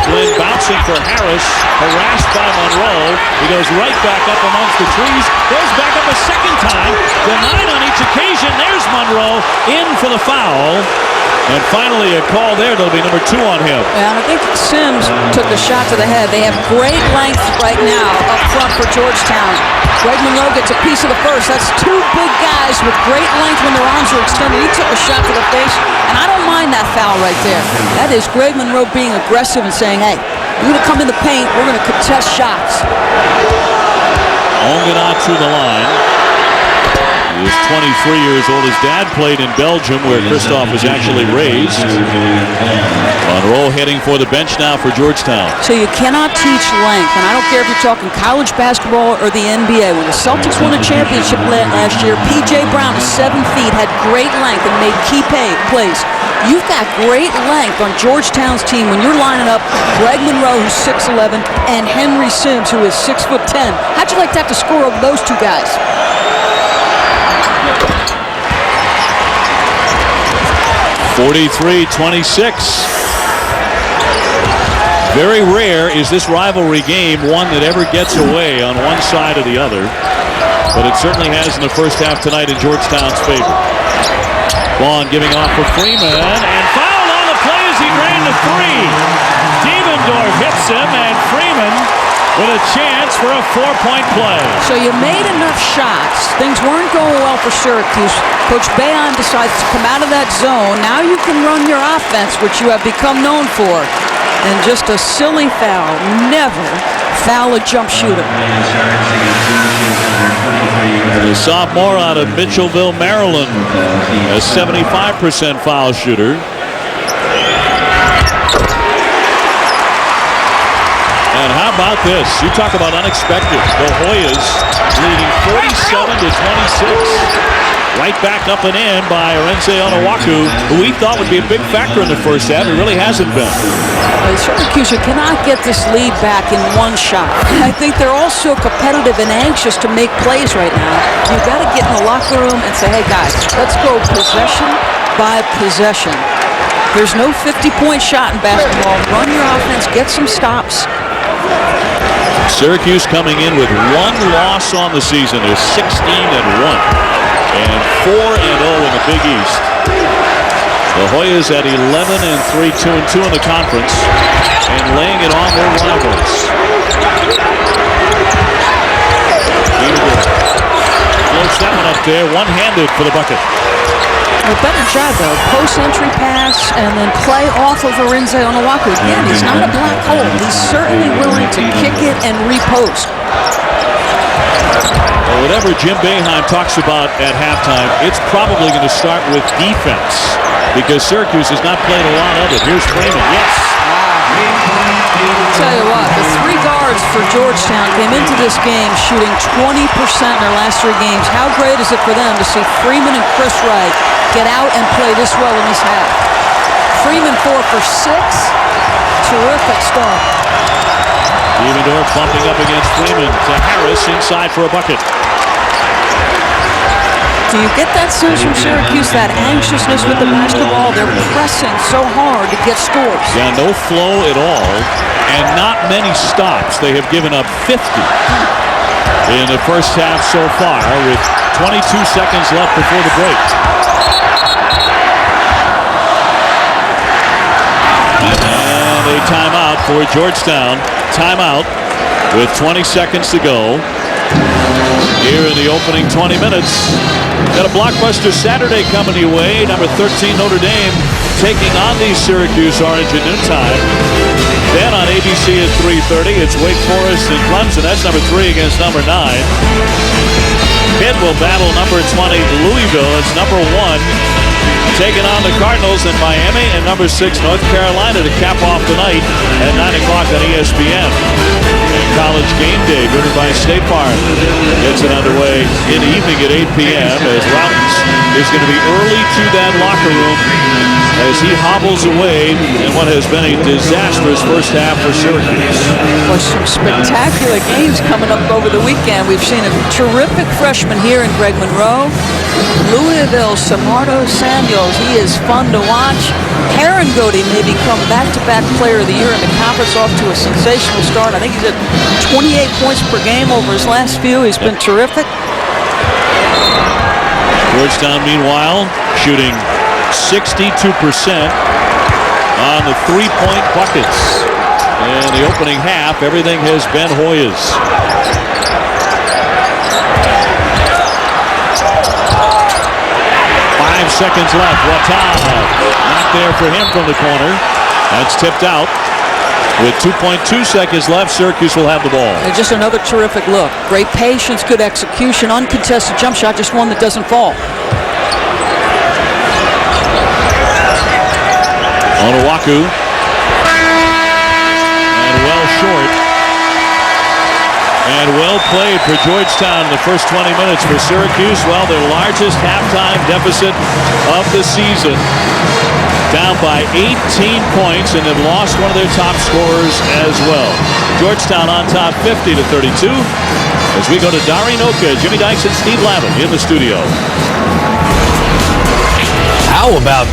Flynn bouncing for Harris, harassed by Monroe. He goes right back up amongst the trees, goes back up a second time, denied on each occasion. There's Monroe in for the foul. And finally a call there. That'll be number 2 on him. And I think Sims took a shot to the head. They have great length right now up front for Georgetown. Greg Monroe gets a piece of the first. That's 2 big guys with great length when their arms are extended. He took a shot to the face, and I don't mind that foul right there. That is Greg Monroe being aggressive and saying, hey, you're going to come in the paint, we're going to contest shots. Ongenat to the line. He is 23 years old. His dad played in Belgium, where Christoph was actually raised. Monroe heading for the bench now for Georgetown. So you cannot teach length, and I don't care if you're talking college basketball or the NBA. When the Celtics won a championship last year, P.J. Brown, 7 feet, had great length and made key plays. You've got great length on Georgetown's team when you're lining up Greg Monroe, who's 6'11", and Henry Sims, who is 6'10". How'd you like to have to score over those 2 guys? 43-26. Very rare is this rivalry game one that ever gets away on one side or the other, but it certainly has in the first half tonight in Georgetown's favor. Vaughn giving off for Freeman, and fouled on the play as he drained the 3. Devendorf hits him, and Freeman with a chance for a 4-point play. So you made enough shots. Things weren't going well for Syracuse. Coach Boeheim decides to come out of that zone. Now you can run your offense, which you have become known for. And just a silly foul. Never foul a jump shooter. The sophomore out of Mitchellville, Maryland, a 75% foul shooter. And how about this? You talk about unexpected. The Hoyas leading 47-26. Right back up and in by Arinze Onuaku, who we thought would be a big factor in the first half. It really hasn't been. Syracuse cannot get this lead back in one shot. I think they're all so competitive and anxious to make plays right now. You've got to get in the locker room and say, hey guys, let's go possession by possession. There's no 50-point shot in basketball. Run your offense, get some stops. Syracuse coming in with 1 loss on the season. They're 16-1 and 4-0 in the Big East. The Hoyas at 11-3, 2-2 in the conference, and laying it on their rivals. Floats that one up there, one-handed for the bucket. A better job, though. Post-entry pass and then play off of Arinze Onuaku. Again, he's not a black hole. He's certainly willing to kick it and repost. Well, whatever Jim Boeheim talks about at halftime, it's probably going to start with defense because Syracuse has not played a lot of it. Here's Freeman. Yes. I'll tell you what, the 3 guards for Georgetown came into this game shooting 20% in their last 3 games. How great is it for them to see Freeman and Chris Wright get out and play this well in this half? Freeman 4 for 6. Terrific start. Devendorf bumping up against Freeman to Harris inside for a bucket. Do you get that sense from Syracuse, that anxiousness with the basketball? They're pressing so hard to get scores. Yeah, no flow at all, and not many stops. They have given up 50 in the first half so far, with 22 seconds left before the break. And a timeout for Georgetown. Timeout with 20 seconds to go here in the opening 20 minutes. Got a blockbuster Saturday coming your way. Number 13 Notre Dame taking on the Syracuse Orange at noontime. Then on ABC at 3:30, it's Wake Forest and Clemson. That's number 3 against number 9. Pitt will battle number 20 Louisville. It's number 1 taking on the Cardinals in Miami, and number 6 North Carolina to cap off the night at 9 o'clock on ESPN. And College Game Day, driven by State Farm, gets it underway in the evening at 8 p.m. as Routins is going to be early to that locker room as he hobbles away in what has been a disastrous first half for Syracuse. Well, some spectacular games coming up over the weekend. We've seen a terrific freshman here in Greg Monroe. Louisville, Samardo Samuels, he is fun to watch. Herringody may become back-to-back player of the year in the conference, off to a sensational start. I think he's at 28 points per game over his last few. He's been terrific. Georgetown, meanwhile, shooting 62% on the three-point buckets. In the opening half, everything has been Hoyas. 5 seconds left. Watal not there for him from the corner. That's tipped out. With 2.2 seconds left, Syracuse will have the ball. And just another terrific look. Great patience, good execution, uncontested jump shot, just one that doesn't fall. Onuaku. And well short. And well played for Georgetown in the first 20 minutes. For Syracuse, well, their largest halftime deficit of the season. Down by 18 points, and they've lost one of their top scorers as well. Georgetown on top 50-32. As we go to Dari Noka, Jimmy Dykes, and Steve Lavin in the studio. How about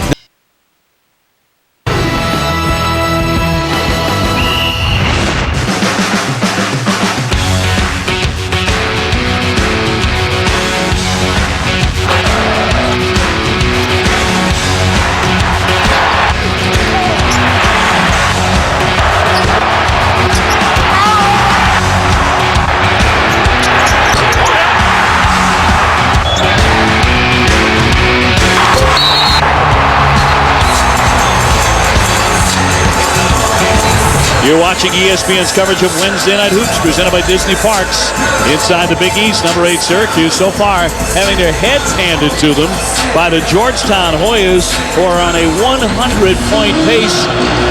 You're watching ESPN's coverage of Wednesday Night Hoops presented by Disney Parks. Inside the Big East, number 8 Syracuse so far having their heads handed to them by the Georgetown Hoyas, who are on a 100-point pace.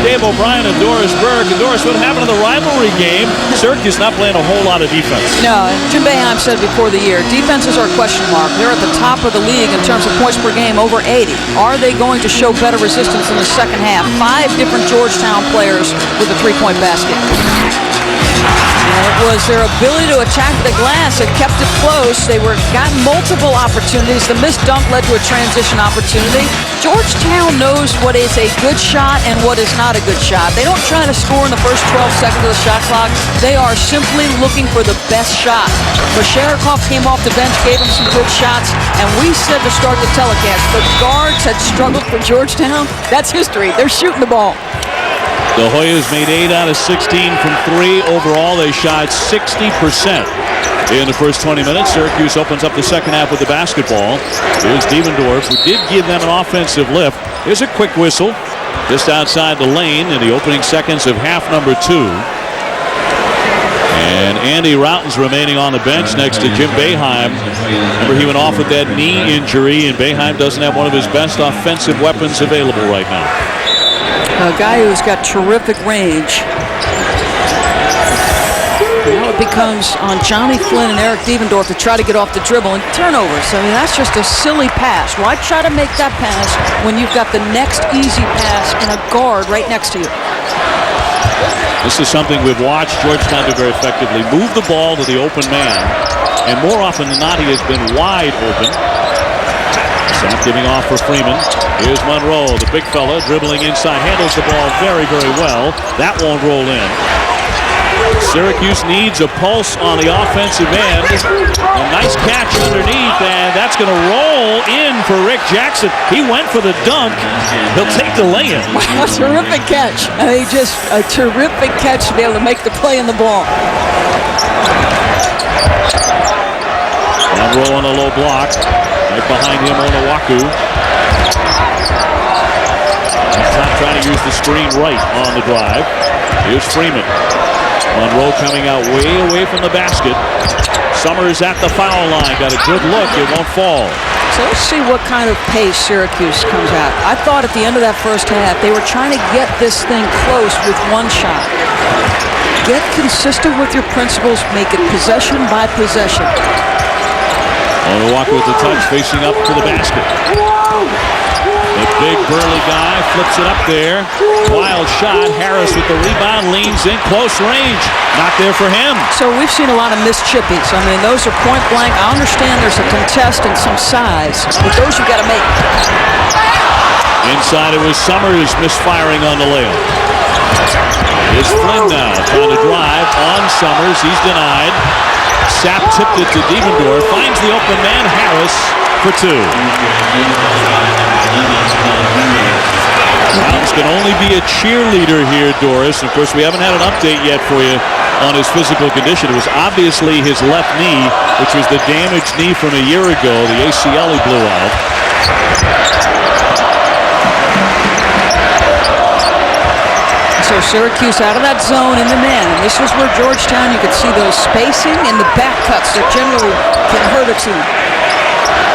Dave O'Brien and Doris Burke. And Doris, what happened in the rivalry game? Syracuse not playing a whole lot of defense. No, Jim Boeheim said before the year, defenses are a question mark. They're at the top of the league in terms of points per game, over 80. Are they going to show better resistance in the second half? 5 different Georgetown players with a three-point basket. And it was their ability to attack the glass that kept it close. They got multiple opportunities. The missed dunk led to a transition opportunity. Georgetown knows what is a good shot and what is not a good shot. They don't try to score in the first 12 seconds of the shot clock. They are simply looking for the best shot. Sherikov came off the bench, gave him some good shots, and we said to start the telecast, the guards had struggled for Georgetown. That's history. They're shooting the ball. The Hoyas made 8 out of 16 from 3. Overall, they shot 60% in the first 20 minutes. Syracuse opens up the second half with the basketball. Here's Devendorf, who did give them an offensive lift. Here's a quick whistle just outside the lane in the opening seconds of half number 2. And Andy Routen's remaining on the bench next to Jim Boeheim. Remember, he went off with that knee injury, and Boeheim doesn't have one of his best offensive weapons available right now. A guy who's got terrific range. Now it becomes on Johnny Flynn and Eric Devendorf to try to get off the dribble and turnovers. I mean, that's just a silly pass. Why try to make that pass when you've got the next easy pass and a guard right next to you? This is something we've watched Georgetown do very effectively. Move the ball to the open man, and more often than not, he has been wide open. Snap giving off for Freeman. Here's Monroe, the big fella, dribbling inside, handles the ball very, very well. That won't roll in. Syracuse needs a pulse on the offensive end. A nice catch underneath, and that's going to roll in for Rick Jackson. He went for the dunk. He'll take the lay-in. Wow, terrific catch. I mean, just a terrific catch to be able to make the play in the ball. Monroe on a low block. Right behind him, Onuaku. Top trying to use the screen right on the drive. Here's Freeman. Monroe coming out way away from the basket. Summers at the foul line. Got a good look. It won't fall. So let's see what kind of pace Syracuse comes out. I thought at the end of that first half, they were trying to get this thing close with one shot. Get consistent with your principles. Make it possession by possession. Onuaku with the touch, facing up to the basket. The big burly guy flips it up there. Wild shot. Harris with the rebound, leans in close range. Not there for him. So we've seen a lot of missed chippies. I mean, those are point blank. I understand there's a contest and some size, but those you got to make. Inside it was Summers misfiring on the layup. Here's Flynn now trying to drive on Summers. He's denied. Sapp tipped it to Devendorf. Finds the open man, Harris, for 2. Brown's can only be a cheerleader here, Doris. Of course, we haven't had an update yet for you on his physical condition. It was obviously his left knee, which was the damaged knee from a year ago. The ACL he blew out. So Syracuse out of that zone in the man. And this was where Georgetown, you could see those spacing and the back cuts that generally can hurt a team.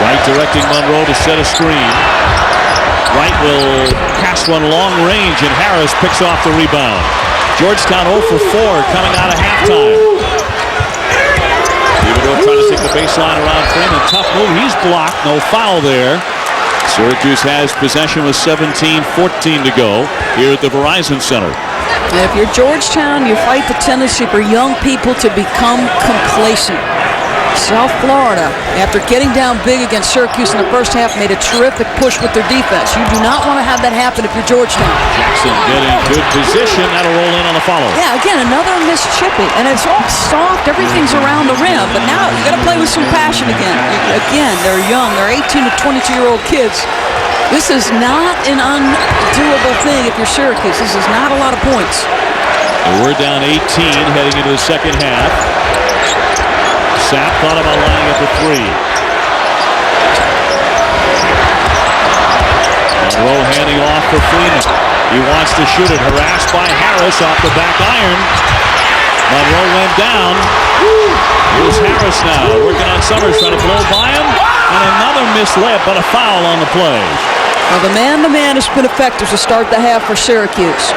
Wright directing Monroe to set a screen. Wright will pass one long range, and Harris picks off the rebound. Georgetown 0 for 4 coming out of halftime. Devendorf trying to take the baseline around Freeman. Tough move. He's blocked. No foul there. Syracuse has possession with 17-14 to go here at the Verizon Center. And if you're Georgetown, you fight the tendency for young people to become complacent. South Florida, after getting down big against Syracuse in the first half, made a terrific push with their defense. You do not want to have that happen if you're Georgetown. Jackson getting good position. That'll roll in on the follow. Yeah, again, another missed chipping. And it's all soft. Everything's around the rim. But now you got to play with some passion again. Again, they're young. They're 18 to 22-year-old kids. This is not an undoable thing if you're Syracuse. This is not a lot of points. And we're down 18 heading into the second half. Sapp thought about lining up a 3. Monroe handing off for Freeman. He wants to shoot it. Harassed by Harris off the back iron. Monroe went down. Here's Harris now. Working on Summers, trying to blow by him. And another missed layup, but a foul on the play. Well, the man-to-man has been effective to start the half for Syracuse.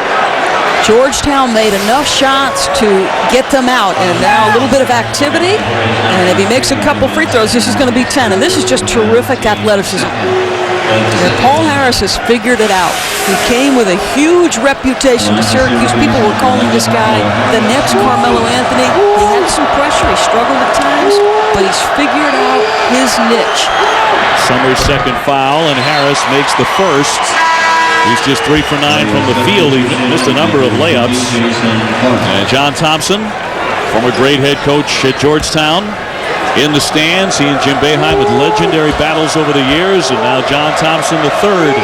Georgetown made enough shots to get them out, and now a little bit of activity, and if he makes a couple free throws, this is going to be 10, and this is just terrific athleticism. And Paul Harris has figured it out. He came with a huge reputation to Syracuse. People were calling this guy the next Carmelo Anthony. He had some pressure, he struggled at times, but he's figured out his niche. Summers' second foul, and Harris makes the first. He's just 3 for 9 from the field. He missed a number of layups. And John Thompson, former great head coach at Georgetown, in the stands. He and Jim Boeheim with legendary battles over the years. And now John Thompson III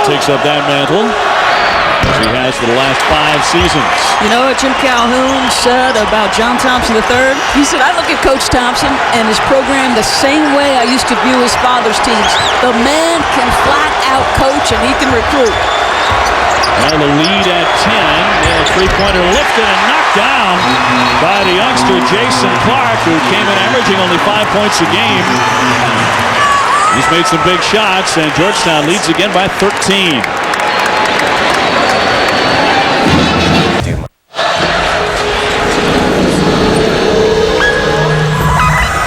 takes up that mantle, as he has for the last 5 seasons. You know what Jim Calhoun said about John Thompson III? He said, I look at Coach Thompson and his program the same way I used to view his father's teams. The man can flat out coach and he can recruit. Well, the lead at 10. A three-pointer lifted and knocked down by the youngster Jason Clark, who came in averaging only 5 points a game. He's made some big shots, and Georgetown leads again by 13.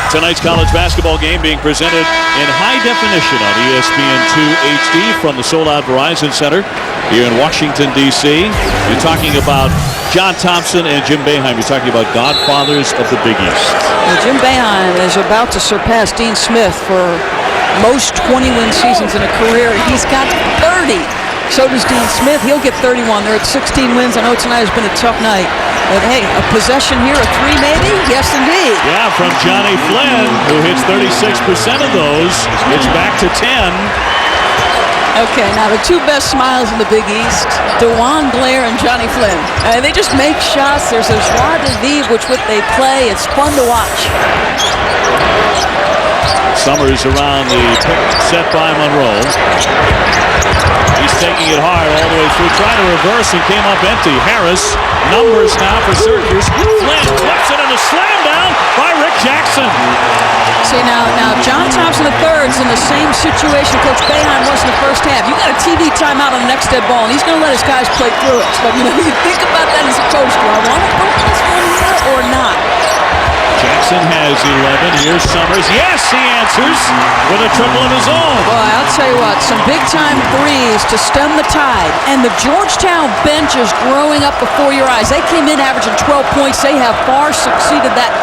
Tonight's college basketball game being presented in high definition on ESPN2 HD from the sold-out Verizon Center here in Washington, D.C. You're talking about John Thompson and Jim Boeheim. You're talking about godfathers of the Big East. Well, Jim Boeheim is about to surpass Dean Smith for most 20-win seasons in a career. He's got 30. So does Dean Smith. He'll get 31. They're at 16 wins. I know tonight has been a tough night. But hey, a possession here, a 3 maybe? Yes, indeed. Yeah, from Johnny Flynn, who hits 36% of those. It's back to 10. Okay, now the 2 best smiles in the Big East, DaJuan and Johnny Flynn. They just make shots. There's a joie de vivre with what they play. It's fun to watch. Summers around the pick set by Monroe. He's taking it hard all the way through, trying to reverse and came up empty. Harris, numbers now for Syracuse. Flynn flips it and a slam down by Rick Jackson. See, now John Thompson III's in the same situation Coach Boeheim was in the first half. You got a TV timeout on the next dead ball, and he's going to let his guys play through it. But, you think about that as a coach. Do I want to put this one here or not? Jackson has 11. Here's Summers. Yes, he answers with a triple of his own. Boy, I'll tell you what, some big-time threes to stem the tide. And the Georgetown bench is growing up before your eyes. They came in averaging 12 points. They have far succeeded that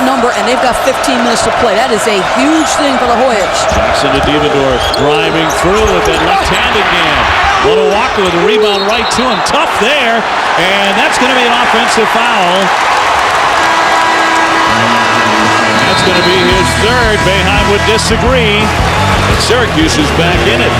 number, and they've got 15 minutes to play. That is a huge thing for the Hoyas. Jackson to Devendorf, driving through with that left-handed game. Walker with a rebound right to him. Tough there, and that's going to be an offensive foul. That's going to be his third. Boeheim would disagree. But Syracuse is back in it.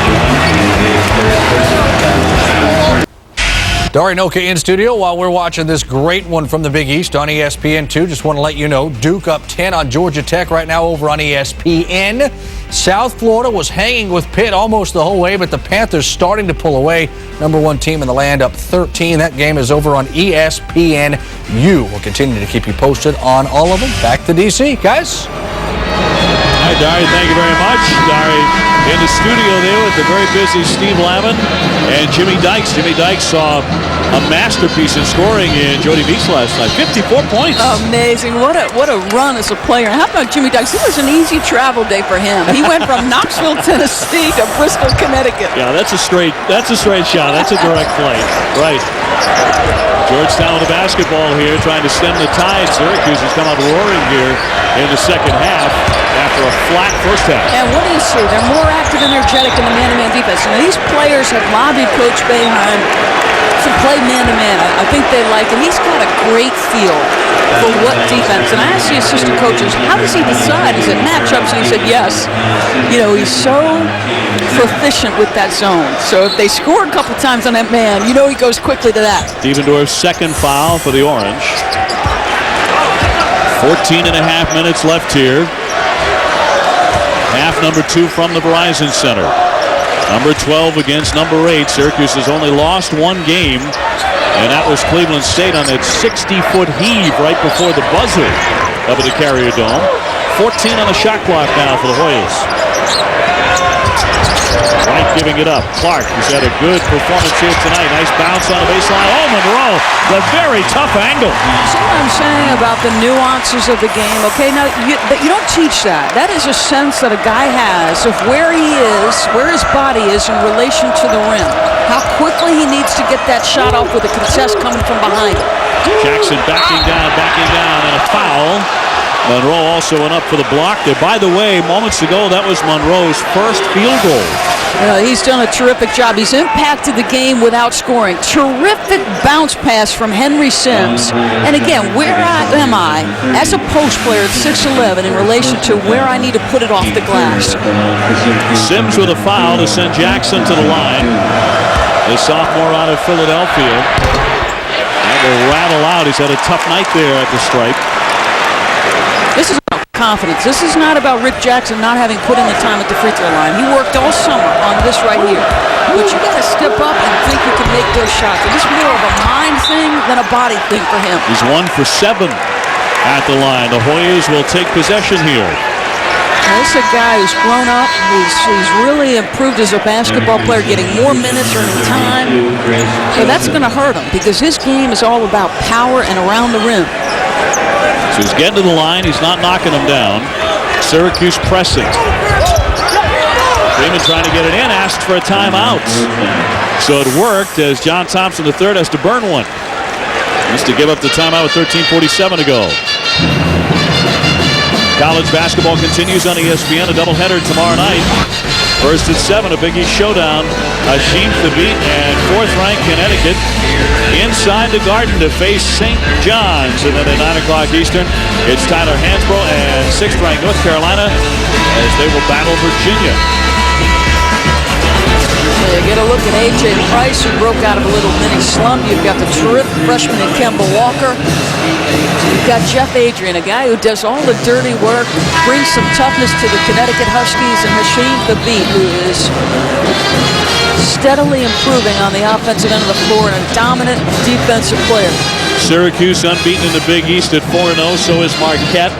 Dari Noka in studio while we're watching this great one from the Big East on ESPN2. Just want to let you know, Duke up 10 on Georgia Tech right now over on ESPN. South Florida was hanging with Pitt almost the whole way, but the Panthers starting to pull away. Number 1 team in the land up 13. That game is over on ESPNU. We'll continue to keep you posted on all of them. Back to D.C., guys. All right, Dari, thank you very much. Dari in the studio there with the very busy Steve Lavin and Jimmy Dykes. Jimmy Dykes saw a masterpiece in scoring in Jody Meeks last night. 54 points. Amazing. What a run as a player. How about Jimmy Dykes? It was an easy travel day for him. He went from Knoxville, Tennessee to Bristol, Connecticut. Yeah, that's a straight shot. That's a direct flight. Right. Georgetown with the basketball here, trying to stem the tide. Syracuse has come out roaring here in the second half after a flat first half. And what do you see? They're more active and energetic in the man-to-man defense. And these players have lobbied Coach Boeheim to play man-to-man. I think they like him. He's got a great feel for what defense. And I asked the assistant coaches, how does he decide? Is it matchups? And he said, yes. You know, he's so proficient with that zone. So if they score a couple times on that man, you know he goes quickly to that. Devendorf's second foul for the Orange. 14 and a half minutes left here. Half number 2 from the Verizon Center. Number 12 against number 8. Syracuse has only lost 1 game, and that was Cleveland State on that 60-foot heave right before the buzzer up at the Carrier Dome. 14 on the shot clock now for the Hoyas. Wright giving it up. Clark, who's had a good performance here tonight. Nice bounce on the baseline. Oh, Monroe, the very tough angle. See what I'm saying about the nuances of the game? Okay, now you don't teach that. That is a sense that a guy has of where he is, where his body is in relation to the rim. How quickly he needs to get that shot off with a contest coming from behind him. Jackson backing down, and a foul. Monroe also went up for the block there. By the way, moments ago, that was Monroe's first field goal. He's done a terrific job. He's impacted the game without scoring. Terrific bounce pass from Henry Sims. And again, where am I as a post player at 6'11" in relation to where I need to put it off the glass? Sims with a foul to send Jackson to the line. The sophomore out of Philadelphia. That will rattle out. He's had a tough night there at the stripe. This is about confidence. This is not about Rick Jackson not having put in the time at the free throw line. He worked all summer on this right here. But you got to step up and think you can make those shots. And this is more of a mind thing than a body thing for him. He's 1 for 7 at the line. The Hoyas will take possession here. Now, this is a guy who's grown up. He's really improved as a basketball player, getting more minutes, earning time. So that's going to hurt him because his game is all about power and around the rim. So he's getting to the line. He's not knocking him down. Syracuse pressing. Freeman trying to get it in, asked for a timeout. So it worked as John Thompson III has to burn one. He used to give up the timeout with 13:47 to go. College basketball continues on ESPN. A doubleheader tomorrow night. First at 7, a Big East showdown. Hashim Thabit and 4th-ranked Connecticut inside the Garden to face St. John's. And then at 9 o'clock Eastern, it's Tyler Hansbrough and 6th-ranked North Carolina as they will battle Virginia. You get a look at A.J. Price, who broke out of a little mini slump. You've got the terrific freshman in Kemba Walker. You've got Jeff Adrian, a guy who does all the dirty work, brings some toughness to the Connecticut Huskies, and Hashim Thabit, who is steadily improving on the offensive end of the floor and a dominant defensive player. Syracuse unbeaten in the Big East at 4-0, so is Marquette.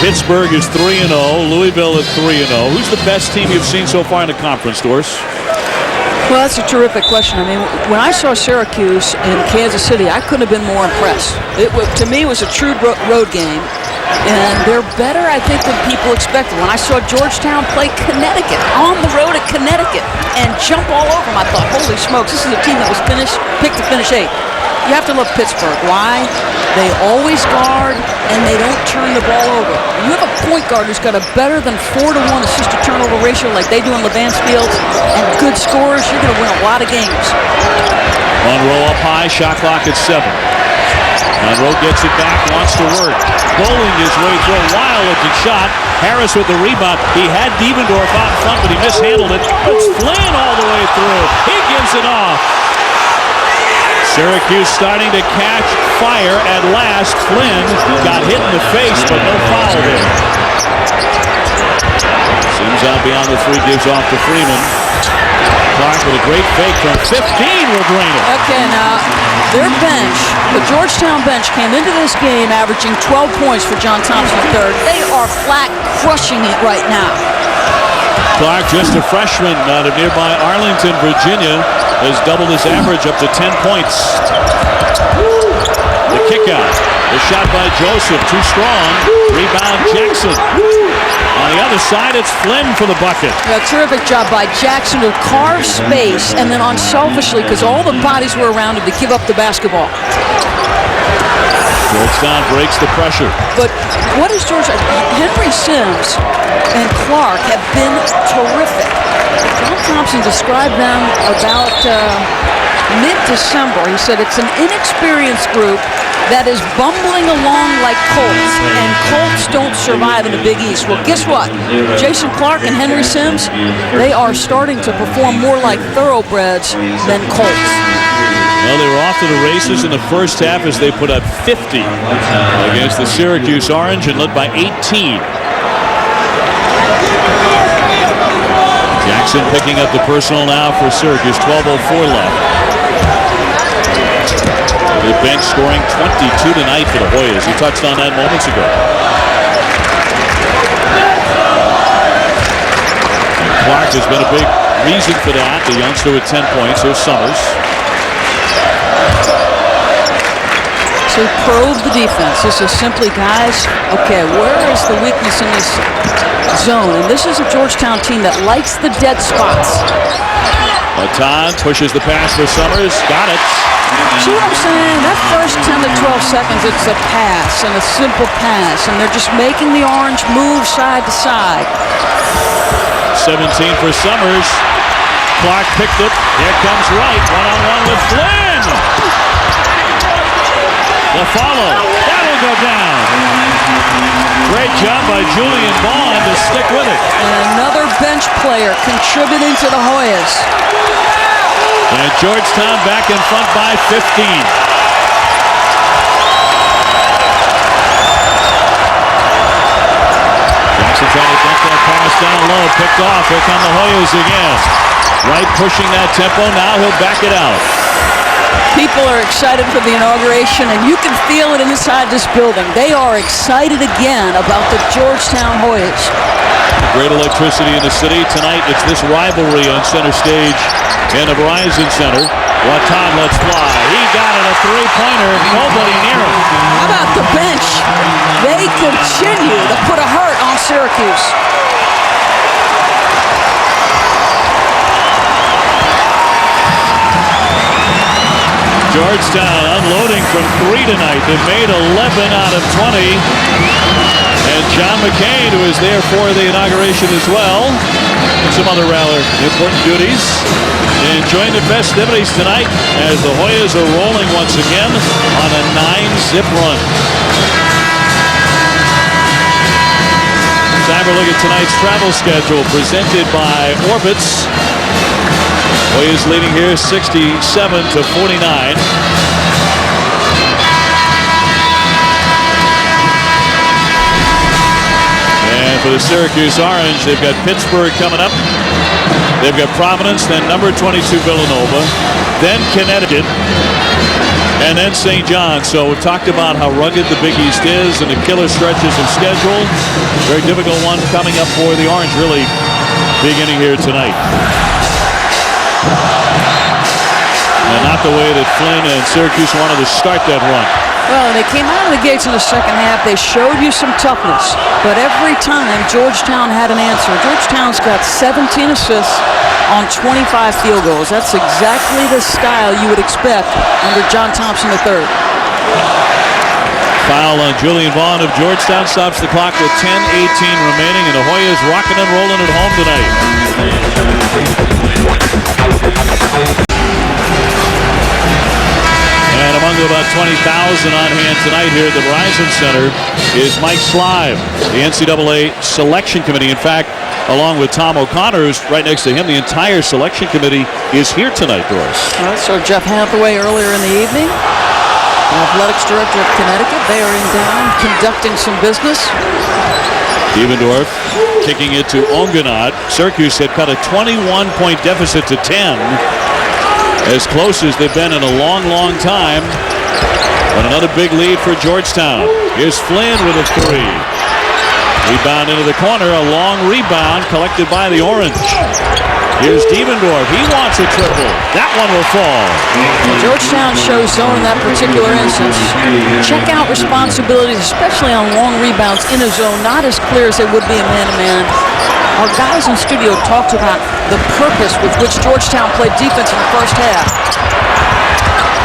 Pittsburgh is 3-0. Louisville is 3-0. Who's the best team you've seen so far in the conference, Doris? Well, that's a terrific question. I mean, when I saw Syracuse in Kansas City, I couldn't have been more impressed. To me, it was a true road game. And they're better, I think, than people expected. When I saw Georgetown play Connecticut on the road at Connecticut and jump all over them, I thought, holy smokes, this is a team that was picked to finish 8th. You have to love Pittsburgh. Why? They always guard, and they don't turn the ball over. You have a point guard who's got a better than 4-to-1 assist-to-turnover ratio like they do in Levance Fields, and good scorers, you're going to win a lot of games. Monroe up high, shot clock at 7. Monroe gets it back, wants to work. Bowling his way through a wild-looking shot. Harris with the rebound. He had Devendorf out in front, but he mishandled it. It's Flynn all the way through. He gives it off. Syracuse starting to catch fire at last. Flynn got hit in the face, but no foul there. Sims out beyond the three, gives off to Freeman. Clark with a great fake from 15 will drain it. Okay, now, their bench, the Georgetown bench, came into this game averaging 12 points for John Thompson III. They are flat crushing it right now. Clark, just a freshman out of nearby Arlington, Virginia, has doubled his average up to 10 points. The kick out. The shot by Joseph, too strong. Rebound Jackson. On the other side, it's Flynn for the bucket. A terrific job by Jackson to carve space and then unselfishly, because all the bodies were around him, to give up the basketball. Georgetown breaks the pressure. But what is Georgetown? Henry Sims and Clark have been terrific. John Thompson described them about mid-December. He said it's an inexperienced group that is bumbling along like colts, and colts don't survive in the Big East. Well, guess what? Jason Clark and Henry Sims, they are starting to perform more like thoroughbreds than colts. Well, they were off to the races in the first half as they put up 50 against the Syracuse Orange and led by 18. Jackson picking up the personal now for Syracuse. 12:04 left. The bench scoring 22 tonight for the Hoyas. He touched on that moments ago. And Clark has been a big reason for that. The youngster with 10 points. Here's Summers. So probe the defense. This is simply, guys, okay, where is the weakness in this zone? And this is a Georgetown team that likes the dead spots. Matan pushes the pass for Summers. Got it. See what I'm saying? That first 10 to 12 seconds, it's a pass and a simple pass, and they're just making the Orange move side to side. 17 for Summers. Clark picked it. Here comes Wright. One-on-one with Flynn. The follow. That'll go down. Great job by Julian Vaughn to stick with it. And another bench player contributing to the Hoyas. And Georgetown back in front by 15. Jackson trying to dump that pass down low. Picked off. Here come the Hoyas again. Wright pushing that tempo. Now he'll back it out. People are excited for the inauguration, and you can feel it inside this building. They are excited again about the Georgetown Hoyas. Great electricity in the city. Tonight, it's this rivalry on center stage in the Verizon Center. Watan lets fly. He got it, a three-pointer. Nobody near him. How about the bench? They continue to put a hurt on Syracuse. Georgetown unloading from 3 tonight. They've made 11 out of 20. And John McCain, who is there for the inauguration as well, and some other rather important duties, enjoying the festivities tonight as the Hoyas are rolling once again on a 9-zip run. Time to look at tonight's travel schedule presented by Orbitz. Hoyas leading here 67-49. And for the Syracuse Orange, they've got Pittsburgh coming up. They've got Providence, then number 22 Villanova, then Connecticut, and then St. John. So we've talked about how rugged the Big East is and the killer stretches of schedule. Very difficult one coming up for the Orange, really beginning here tonight. And not the way that Flynn and Syracuse wanted to start that run. Well, they came out of the gates in the second half. They showed you some toughness. But every time Georgetown had an answer. Georgetown's got 17 assists on 25 field goals. That's exactly the style you would expect under John Thompson III. Foul on Julian Vaughn of Georgetown stops the clock with 10:18 remaining, and the Hoyas rocking and rolling at home tonight. And among the to about 20,000 on hand tonight here at the Verizon Center is Mike Slive, the NCAA Selection Committee. In fact, along with Tom O'Connor, who's right next to him, the entire Selection Committee is here tonight, Doris. So Jeff Hathaway earlier in the evening, athletics director of Connecticut. They are in town conducting some business. Devendorf kicking it to Ongenot. Syracuse had cut a 21-point deficit to 10. As close as they've been in a long, long time. But another big lead for Georgetown. Here's Flynn with a three. Rebound into the corner. A long rebound collected by the Orange. Here's Devendorf. He wants a triple. That one will fall. Georgetown shows zone in that particular instance. Check out responsibilities, especially on long rebounds in a zone, not as clear as they would be in man-to-man. Our guys in studio talked about the purpose with which Georgetown played defense in the first half.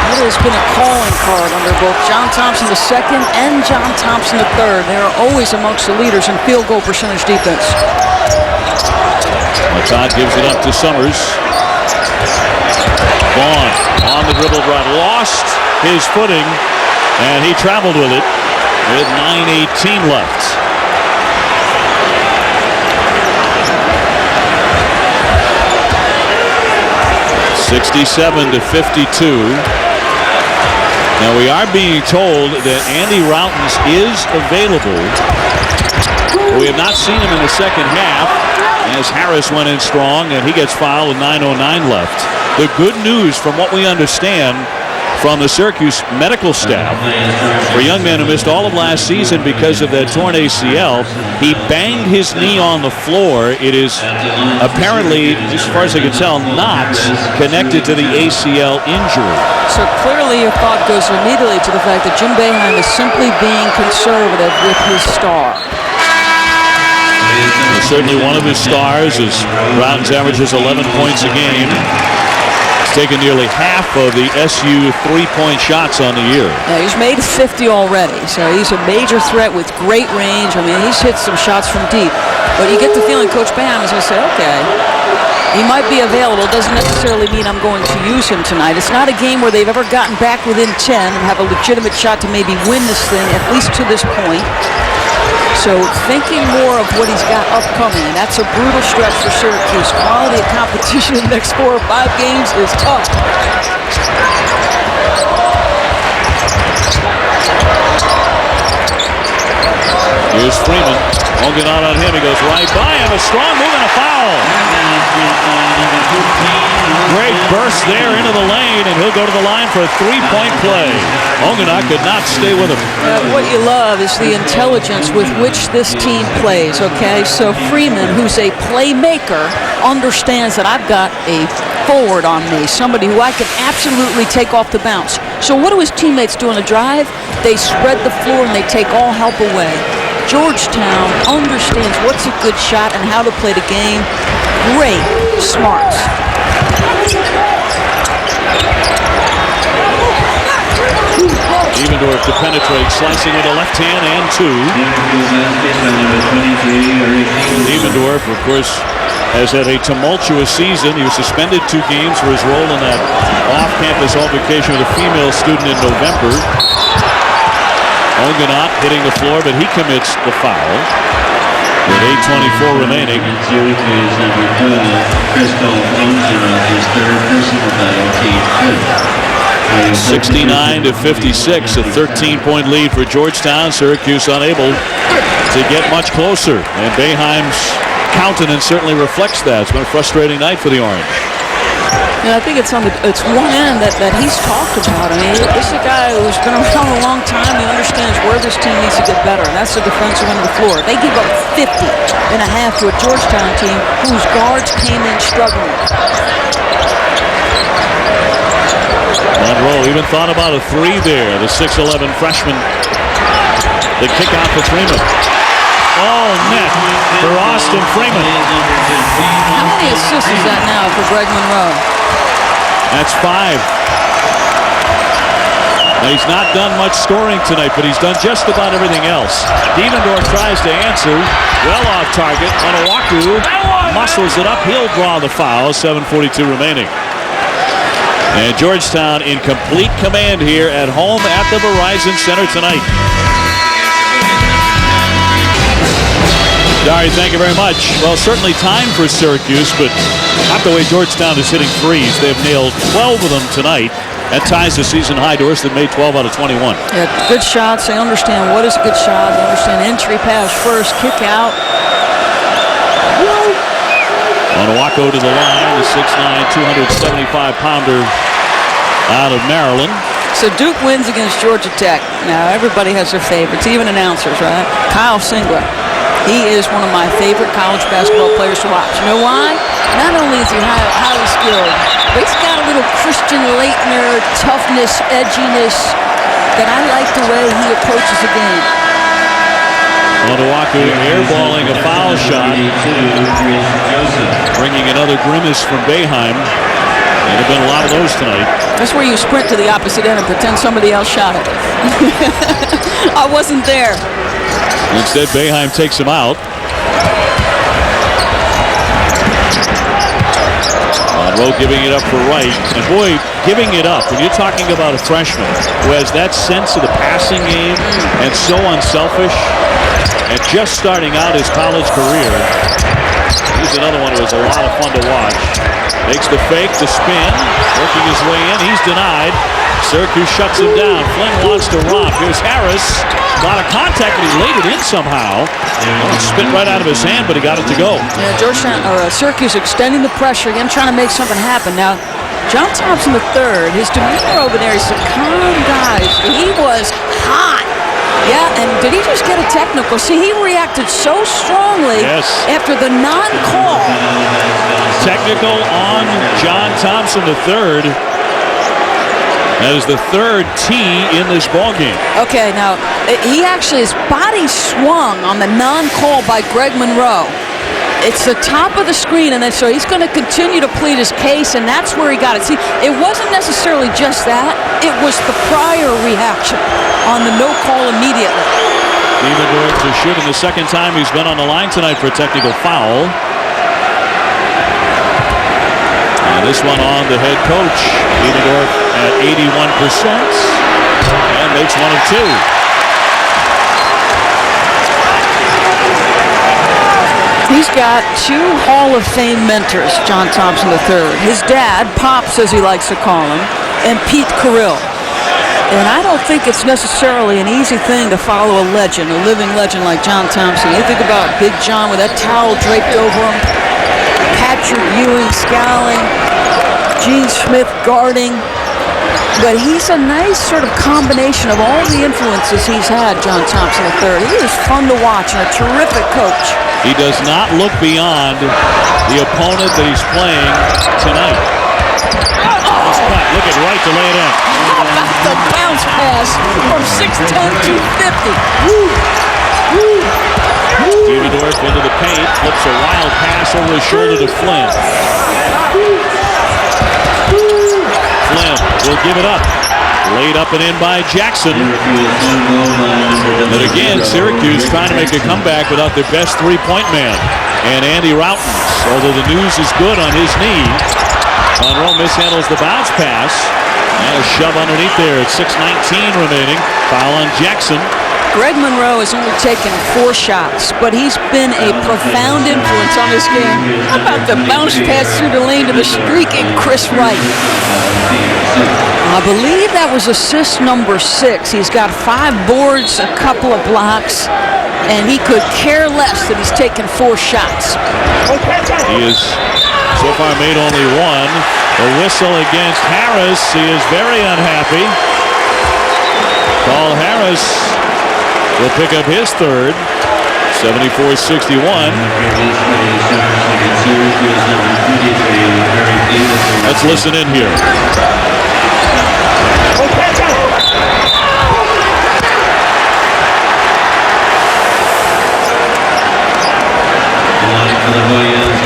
It has been a calling card under both John Thompson II and John Thompson III. They are always amongst the leaders in field goal percentage defense. Todd gives it up to Summers. Vaughn on the dribble drive. Lost his footing, and he traveled with it with 9:18 left. (67-52). Now we are being told that Andy Routens is available. We have not seen him in the second half, as Harris went in strong and he gets fouled with 9:09 left. The good news, from what we understand from the Syracuse medical staff, for a young man who missed all of last season because of that torn ACL, he banged his knee on the floor. It is apparently, as far as I can tell, not connected to the ACL injury. So clearly your thought goes immediately to the fact that Jim Boeheim is simply being conservative with his star. And certainly one of his stars is Routens averages 11 points a game. He's taken nearly half of the SU three-point shots on the year. Yeah, he's made 50 already, so he's a major threat with great range. I mean, he's hit some shots from deep. But you get the feeling Coach Boeheim is going to say, okay, he might be available. Doesn't necessarily mean I'm going to use him tonight. It's not a game where they've ever gotten back within 10 and have a legitimate shot to maybe win this thing, at least to this point. So thinking more of what he's got upcoming, and that's a brutal stretch for Syracuse. Quality of competition in the next 4 or 5 games is tough. Here's Freeman. Ongenot on him. He goes right by him. A strong move and a foul. Great burst there into the lane, and he'll go to the line for a three-point play. Ongenot could not stay with him. What you love is the intelligence with which this team plays, okay? So Freeman, who's a playmaker, understands that I've got a forward on me, somebody who I can absolutely take off the bounce. So what do his teammates do on a drive? They spread the floor and they take all help away. Georgetown understands what's a good shot and how to play the game. Great smarts. Devendorf to penetrate, slicing with a left hand and two. Devendorf, of course, has had a tumultuous season. He was suspended 2 games for his role in that off-campus altercation with a female student in November. Ongenot hitting the floor, but he commits the foul. With 8:24 remaining. 69-56, a 13-point lead for Georgetown. Syracuse unable to get much closer, and Boeheim's countenance certainly reflects that. It's been a frustrating night for the Orange. And I think it's on it's one end that he's talked about. I mean, this is a guy who's been around a long time. He understands where this team needs to get better, and that's the defensive end of the floor. They give up 50 and a half to a Georgetown team whose guards came in struggling. Monroe even thought about a three there. The 6'11 freshman. The kick out for Freeman. Oh, net for Austin Freeman. How many assists is that now for Greg Monroe? That's 5. Now, he's not done much scoring tonight, but he's done just about everything else. Devendorf tries to answer. Well off target. Onuaku muscles it up. He'll draw the foul. 7:42 remaining. And Georgetown in complete command here at home at the Verizon Center tonight. Dari, thank you very much. Well, certainly time for Syracuse, but not the way Georgetown is hitting threes. They've nailed 12 of them tonight. That ties the season high. Doris, they made 12 out of 21. Yeah, good shots. They understand what is a good shot. They understand entry pass first, kick out. Onuaku to the line, the 6'9", 275-pounder out of Maryland. So Duke wins against Georgia Tech. Now, everybody has their favorites, even announcers, right? Kyle Singler. He is one of my favorite college basketball players to watch. You know why? Not only is he highly skilled, but he's got a little Christian Laettner toughness, edginess that I like the way he approaches the game. Onuaku airballing a foul shot, bringing another grimace from Boeheim. There have been a lot of those tonight. That's where you sprint to the opposite end and pretend somebody else shot it. I wasn't there. Instead, Boeheim takes him out. Monroe giving it up for Wright. And boy, giving it up, when you're talking about a freshman who has that sense of the passing game and so unselfish and just starting out his college career, he's another one who was a lot of fun to watch. Makes the fake, the spin, working his way in. He's denied. Syracuse shuts him down. Flynn wants to romp. Here's Harris. A lot of contact, and he laid it in somehow. Spit right out of his hand, but he got it to go. Yeah, Syracuse extending the pressure again, trying to make something happen. Now, John Thompson III, his demeanor over there, he's a calm guy. He was hot. Yeah, and did he just get a technical? See, he reacted so strongly after the non-call. Technical on John Thompson III. That is the third tee in this ballgame. Okay, now, he actually, his body swung on the non-call by Greg Monroe. It's the top of the screen, and then so he's going to continue to plead his case, and that's where he got it. See, it wasn't necessarily just that. It was the prior reaction on the no call immediately. Devendorf to shoot in the second time he's been on the line tonight for a technical foul. And this one on the head coach. Devendorf at 81% and makes one of two. He's got two Hall of Fame mentors, John Thompson III. His dad, Pops as he likes to call him, and Pete Carrill. And I don't think it's necessarily an easy thing to follow a legend, a living legend like John Thompson. You think about Big John with that towel draped over him, Patrick Ewing scowling, Gene Smith guarding. But he's a nice sort of combination of all the influences he's had, John Thompson III. He is fun to watch and a terrific coach. He does not look beyond the opponent that he's playing tonight. Look at Wright to lay it in. How about the bounce pass from 6'10", 250? Devendorf into the paint, flips a wild pass over his shoulder to Flynn. Flynn will give it up. Laid up and in by Jackson. But again, Syracuse trying to make a comeback without their best three-point man. And Andy Routens, although the news is good on his knee. Monroe mishandles the bounce pass. And a shove underneath there at 6:19 remaining. Foul on Jackson. Greg Monroe has only taken 4 shots, but he's been a profound influence on this game. How about the bounce pass through the lane to the streaking Chris Wright? I believe that was assist number 6. He's got 5 boards, a couple of blocks, and he could care less that he's taken 4 shots. He has so far made only 1. A whistle against Harris. He is very unhappy. Paul Harris will pick up his third. 74-61. Let's listen in here.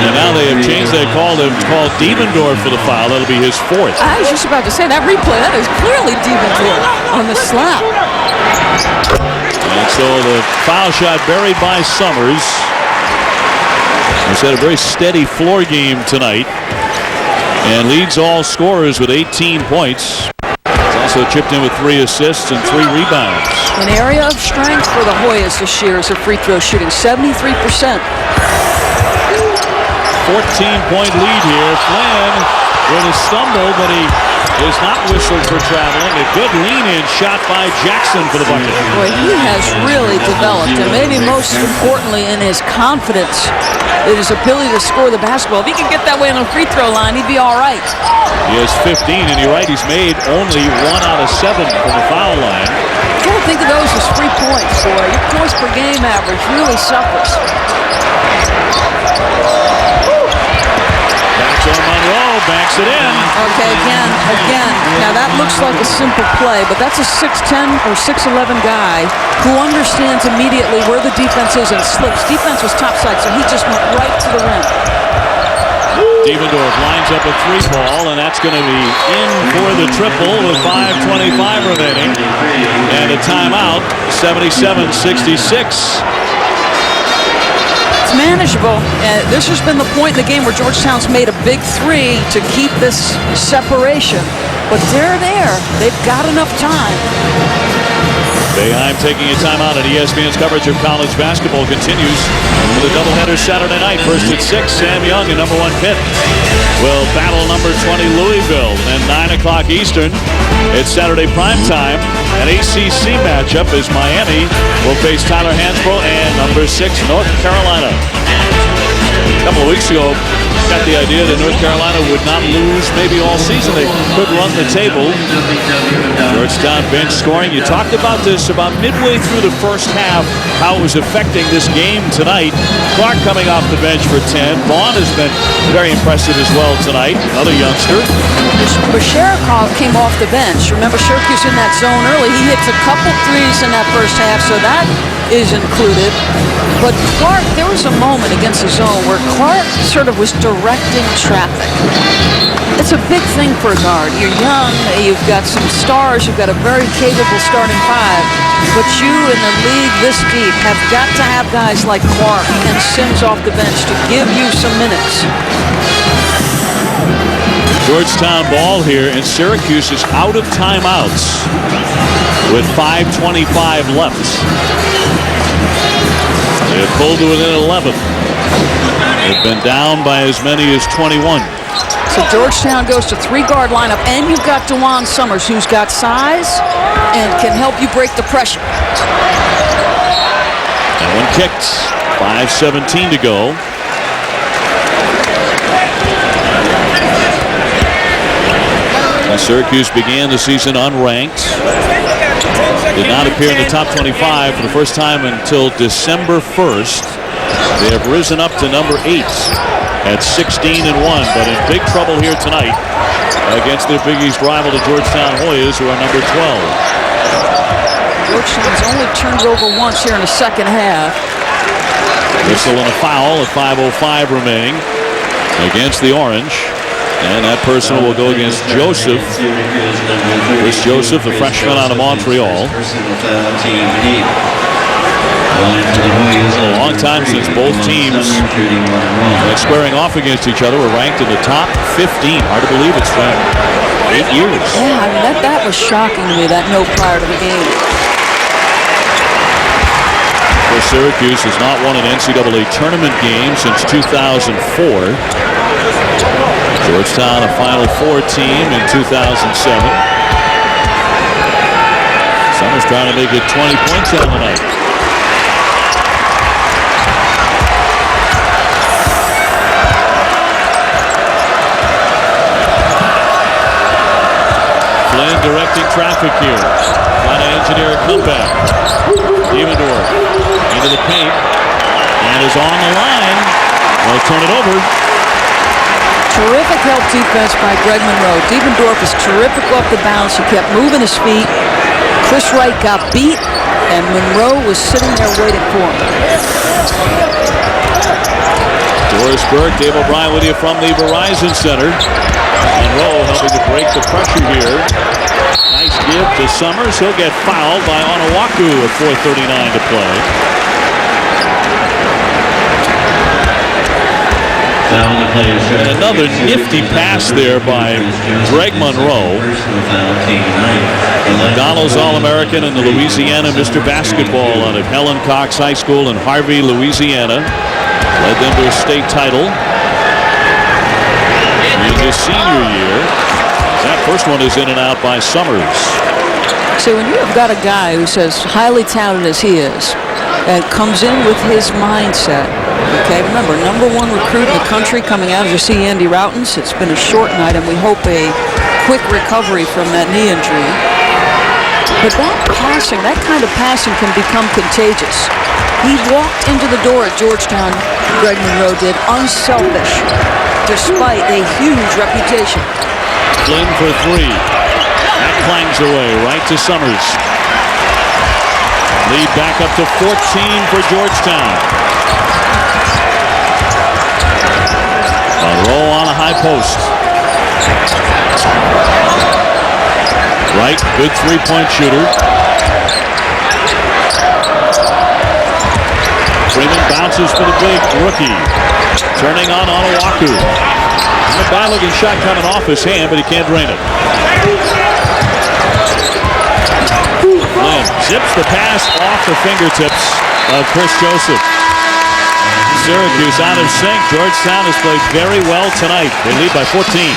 And now they have changed their call. They've called Devendorf for the foul. That'll be his 4th. I was just about to say, that replay, that is clearly Devendorf on the slap. And so the foul shot buried by Summers. He's had a very steady floor game tonight. and leads all scorers with 18 points. He's also chipped in with 3 assists and 3 rebounds. An area of strength for the Hoyas this year is their free throw shooting, 73%. 14-point lead here. Flynn with a stumble, but he is not whistled for traveling. A good lean-in shot by Jackson for the bucket. Boy, he has really developed, and maybe most importantly in his confidence, in his ability to score the basketball. If he could get that way on the free throw line, he'd be all right. He has 15, and you're right, he's made only 1 out of 7 from the foul line. You gotta think of those as 3 points, boy. Your points per game average really suffers. Backs on Monroe, backs it in. Okay, again. Now that looks like a simple play, but that's a 6'10 or 6'11 guy who understands immediately where the defense is and slips. Defense was topside, so he just went right to the rim. Devendorf lines up a 3-ball, and that's going to be in for the triple with 5:25 remaining. And a timeout, 77-66. Manageable. This has been the point in the game where Georgetown's made a big 3 to keep this separation. But they're there. They've got enough time. Boeheim taking a timeout, and ESPN's coverage of college basketball continues with a doubleheader Saturday night. First at 6, Sam Young and number 1 Pitt will battle number 20 Louisville. And 9 o'clock Eastern, it's Saturday primetime. An ACC matchup as Miami will face Tyler Hansbrough and number 6 North Carolina. A couple of weeks ago, got the idea that North Carolina would not lose maybe all season. They could run the table. Georgetown bench scoring. You talked about this about midway through the first half, how it was affecting this game tonight. Clark coming off the bench for 10. Vaughn has been very impressive as well tonight. Another youngster. Basharikov came off the bench. Remember, Syracuse in that zone early. He hits a couple threes in that first half, so that is included. But Clark, there was a moment against the zone where Clark sort of was directing traffic. It's a big thing for a guard. You're young, you've got some stars, you've got a very capable starting 5, but you in the league this deep have got to have guys like Clark and Sims off the bench to give you some minutes. Georgetown ball here, and Syracuse is out of timeouts with 5:25 left. They've pulled to within 11. They've been down by as many as 21. So Georgetown goes to 3-guard lineup, and you've got DaJuan Summers, who's got size and can help you break the pressure. That one kicked. 5:17 to go. And Syracuse began the season unranked. Did not appear in the top 25 for the first time until December 1st. They have risen up to number 8 at 16-1, but in big trouble here tonight against their Big East rival, the Georgetown Hoyas, who are number 12. Georgetown's only turned it over once here in the second half. Whistle and a foul at 5:05 remaining against the Orange. And that personal will go against Joseph. Chris Joseph, the freshman out of Montreal. A long time since both teams squaring off against each other were ranked in the top 15. Hard to believe it's been 8 years. Yeah, I mean, that was shocking to me, that note prior to the game. Syracuse has not won an NCAA tournament game since 2004. Georgetown, a Final Four team in 2007. Summers trying to make it 20 points on the night. Flynn directing traffic here. Trying to engineer a comeback. Devendorf into the paint and is on the line. They'll turn it over. Terrific help defense by Greg Monroe. Devendorf is terrific off the bounce. He kept moving his feet. Chris Wright got beat, and Monroe was sitting there waiting for him. Doris Burke, Dave O'Brien with you from the Verizon Center. Monroe helping to break the pressure here. Nice give to Summers. He'll get fouled by Onuaku at 4:39 to play. And another nifty pass there by Greg Monroe. McDonald's All-American and the Louisiana Mr. Basketball out of Helen Cox High School in Harvey, Louisiana. Led them to a state title in his senior year. That first one is in and out by Summers. So when you have got a guy who's as highly talented as he is, and comes in with his mindset, okay, remember, #1 recruit in the country coming out, as you see Andy Routens. It's been a short night, and we hope a quick recovery from that knee injury. But that passing, that kind of passing can become contagious. He walked into the door at Georgetown, Greg Monroe did, unselfish, despite a huge reputation. Flynn for three. That clangs away right to Summers. Lead back up to 14 for Georgetown. Monroe on a high post. Right, good three-point shooter. Freeman bounces for the big rookie. Turning on Onuaku. A bad-looking shot coming off his hand, but he can't drain it. Flynn zips the pass off the fingertips of Chris Joseph. Syracuse out of sync. Georgetown has played very well tonight. They lead by 14.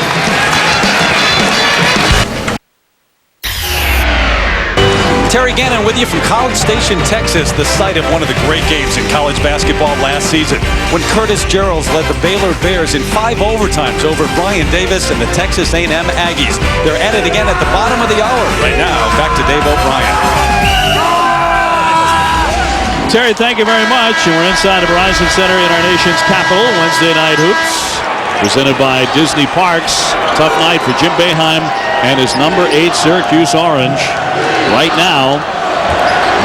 Terry Gannon with you from College Station, Texas, the site of one of the great games in college basketball last season, when Curtis Jerrells led the Baylor Bears in 5 overtimes over Brian Davis and the Texas A&M Aggies. They're at it again at the bottom of the hour. Right now, back to Dave O'Brien. Terry, thank you very much. And we're inside the Verizon Center in our nation's capital. Wednesday Night Hoops, presented by Disney Parks. Tough night for Jim Boeheim and his #8 Syracuse Orange. Right now,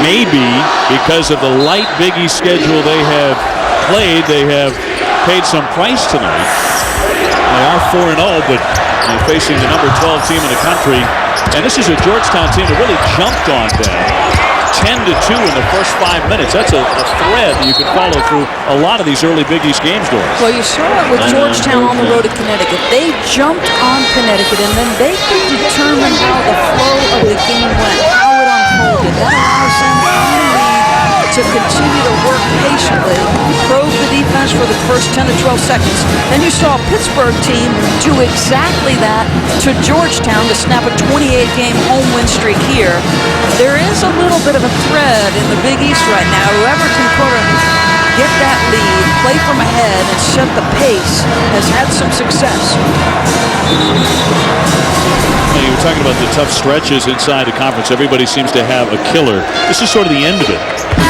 maybe because of the light Big East schedule they have played, they have paid some price tonight. They are 4-0, but you're facing the #12 team in the country. And this is a Georgetown team that really jumped on them. 10-2 in the first 5 minutes. That's a thread that you can follow through a lot of these early Big East games, Doris. Well, you saw it with Georgetown on the road to Connecticut. They jumped on Connecticut, and then they could determine how the flow of the game went, how it unfolded. That allows them on the lead to continue to work patiently, probe the defense for the first 10 to 12 seconds. Then you saw a Pittsburgh team do exactly that to Georgetown to snap a 28-game home win streak here. There is a little bit of a thread in the Big East right now. Whoever can get that lead, play from ahead, and set the pace has had some success. You were talking about the tough stretches inside the conference. Everybody seems to have a killer. This is sort of the end of it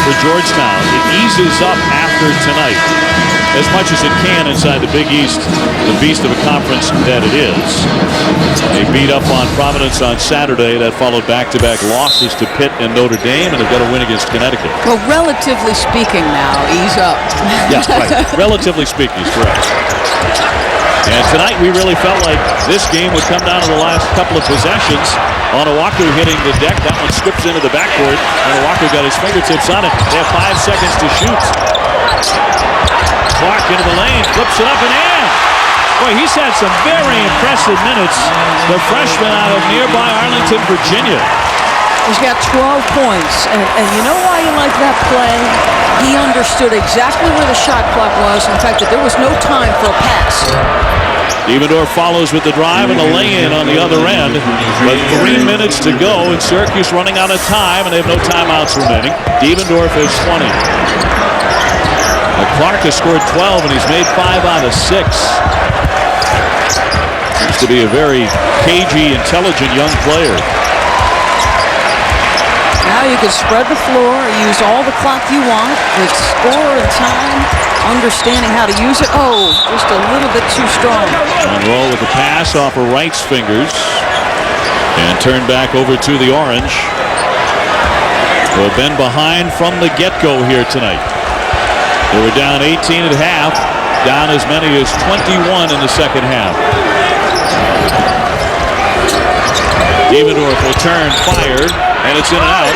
for Georgetown. It eases up after tonight as much as it can inside the Big East, the beast of a conference that it is. They beat up on Providence on Saturday. That followed back-to-back losses to Pitt and Notre Dame, and they've got a win against Connecticut. Well, relatively speaking now, ease up. Yeah, right. Relatively speaking, is correct. And tonight we really felt like this game would come down to the last couple of possessions. Onuaku hitting the deck. That one skips into the backcourt. Onuaku got his fingertips on it. They have 5 seconds to shoot. Clark into the lane, flips it up and in. Boy, he's had some very impressive minutes. The freshman out of nearby Arlington, Virginia. He's got 12 points, and you know why you like that play? He understood exactly where the shot clock was. In fact, that there was no time for a pass. Devendorf follows with the drive and the lay-in on the other end. But 3 minutes to go, and Syracuse running out of time, and they have no timeouts remaining. Devendorf has 20. Clark has scored 12, and he's made 5 out of 6. Seems to be a very cagey, intelligent young player. Now you can spread the floor, use all the clock you want, with score and time, understanding how to use it. Oh, just a little bit too strong. Monroe with the pass off of Wright's fingers. And turned back over to the Orange, who have been behind from the get-go here tonight. They were down 18 at half, down as many as 21 in the second half. Devendorf will turn, fired, and it's in and out.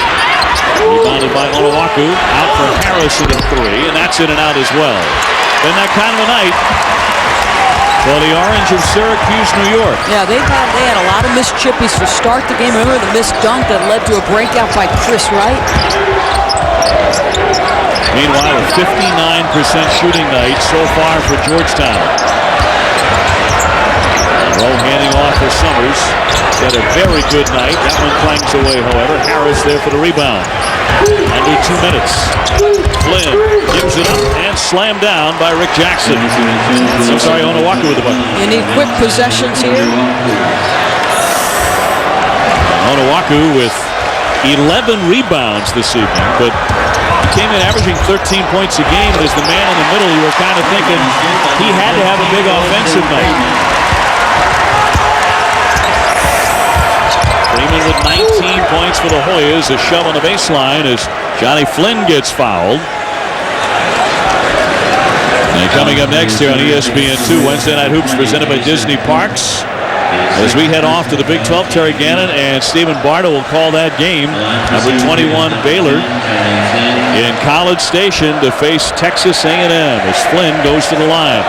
Rebounded by Onuaku, out for Harrison in 3, and that's in and out as well. Been that kind of a night for the Orange of Syracuse, New York. Yeah, they had a lot of missed chippies to start the game. Remember the missed dunk that led to a breakout by Chris Wright? Meanwhile, a 59% shooting night so far for Georgetown. Rowe handing off for Summers. He's had a very good night. That one clangs away, however. Harris there for the rebound. Under 2 minutes. Flynn gives it up and slammed down by Rick Jackson. I'm sorry, Onowaku with the button. You need quick possessions here. Onowaku with 11 rebounds this evening, but he came in averaging 13 points a game, and as the man in the middle, you were kind of thinking he had to have a big offensive night. Freeman with 19 points for the Hoyas. A shove on the baseline as Johnny Flynn gets fouled. And coming up next here on ESPN2, Wednesday Night Hoops presented by Disney Parks. As we head off to the Big 12, Terry Gannon and Stephen Barta will call that game. Number 21 Baylor in College Station to face Texas A&M as Flynn goes to the line.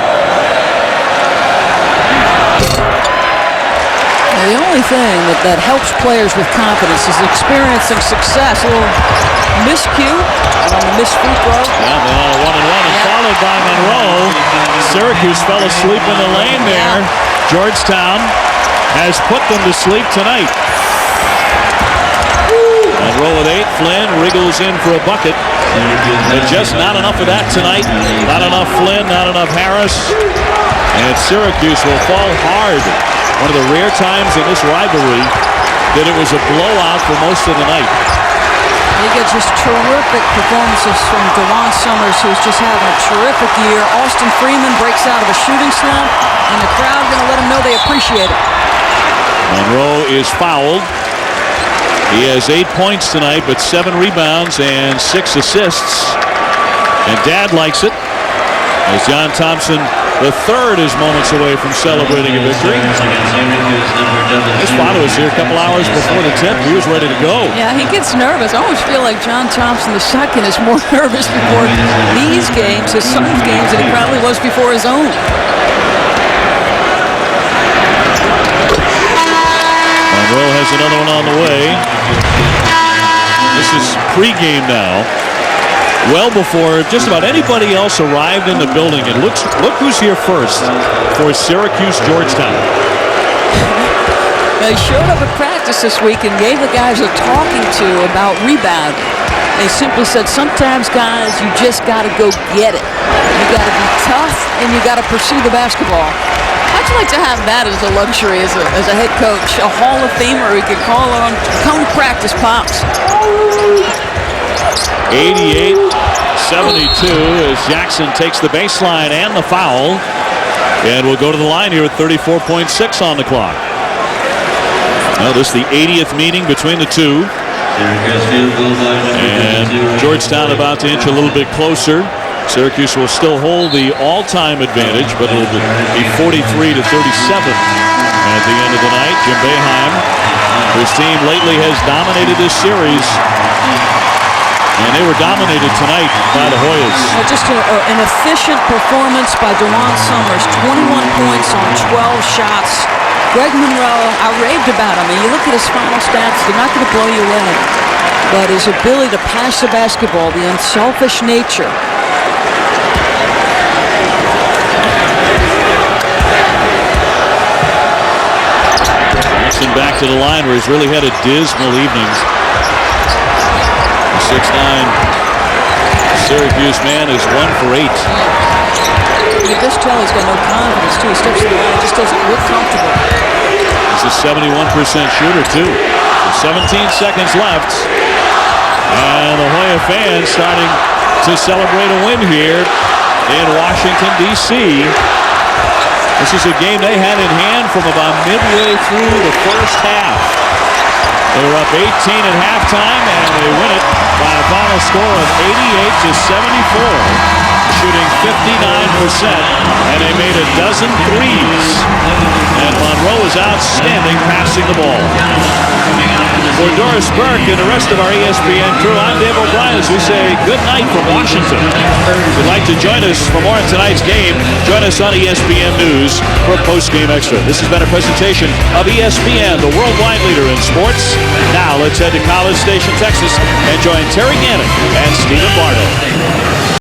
The only thing that helps players with confidence is experiencing success. A little miscue on the missed free throw. Yeah, then on a 1-and-1 and followed by Monroe. Syracuse fell asleep in the lane there. Georgetown has put them to sleep tonight. Monroe with 8. Flynn wriggles in for a bucket. But just not enough of that tonight. Not enough Flynn, not enough Harris. And Syracuse will fall hard. One of the rare times in this rivalry that it was a blowout for most of the night. You get just terrific performances from DaJuan Summers, who's just having a terrific year. Austin Freeman breaks out of a shooting slump, and the crowd going to let him know they appreciate it. Monroe is fouled. He has 8 points tonight, but 7 rebounds and 6 assists. And Dad likes it, as John Thompson III is moments away from celebrating a victory. His father was here a couple hours before the tip. He was ready to go. Yeah, he gets nervous. I always feel like John Thompson II is more nervous before these games, his son's games, than he probably was before his own. Monroe has another one on the way. This is pregame now. Well before just about anybody else arrived in the building. And look who's here first for Syracuse Georgetown. They showed up at practice this week and gave the guys a talking to about rebound. They simply said, sometimes, guys, you just got to go get it. You got to be tough, and you got to pursue the basketball. How'd you like to have that as a luxury as a head coach? A Hall of Famer who could call on, come practice, Pops. 88-72 as Jackson takes the baseline and the foul. And we'll go to the line here with 34.6 on the clock. Now this is the 80th meeting between the two. And Georgetown about to inch a little bit closer. Syracuse will still hold the all-time advantage, but it'll be 43-37 at the end of the night. Jim Boeheim, whose team lately has dominated this series, and they were dominated tonight by the Hoyas. Just an efficient performance by DaJuan Summers. 21 points on 12 shots. Greg Monroe, I raved about him. And you look at his final stats, they're not going to blow you away. But his ability to pass the basketball, the unselfish nature. Jackson back to the line where he's really had a dismal evening. 6'9" Syracuse man is 1 for 8. You can just tell he's got no confidence, too. He steps to the line, just doesn't look comfortable. He's a 71% shooter, too. So 17 seconds left. And the Hoya fans starting to celebrate a win here in Washington, D.C. This is a game they had in hand from about midway through the first half. They were up 18 at halftime, and they win it by a final score of 88-74. Shooting 59%, and they made a dozen threes. And Monroe is outstanding passing the ball. For Doris Burke and the rest of our ESPN crew, I'm Dave O'Brien as we say good night from Washington. If you'd like to join us for more of tonight's game, join us on ESPN News for Post-Game Extra. This has been a presentation of ESPN, the worldwide leader in sports. Now let's head to College Station, Texas, and join Terry Gannon and Stephen Bardo.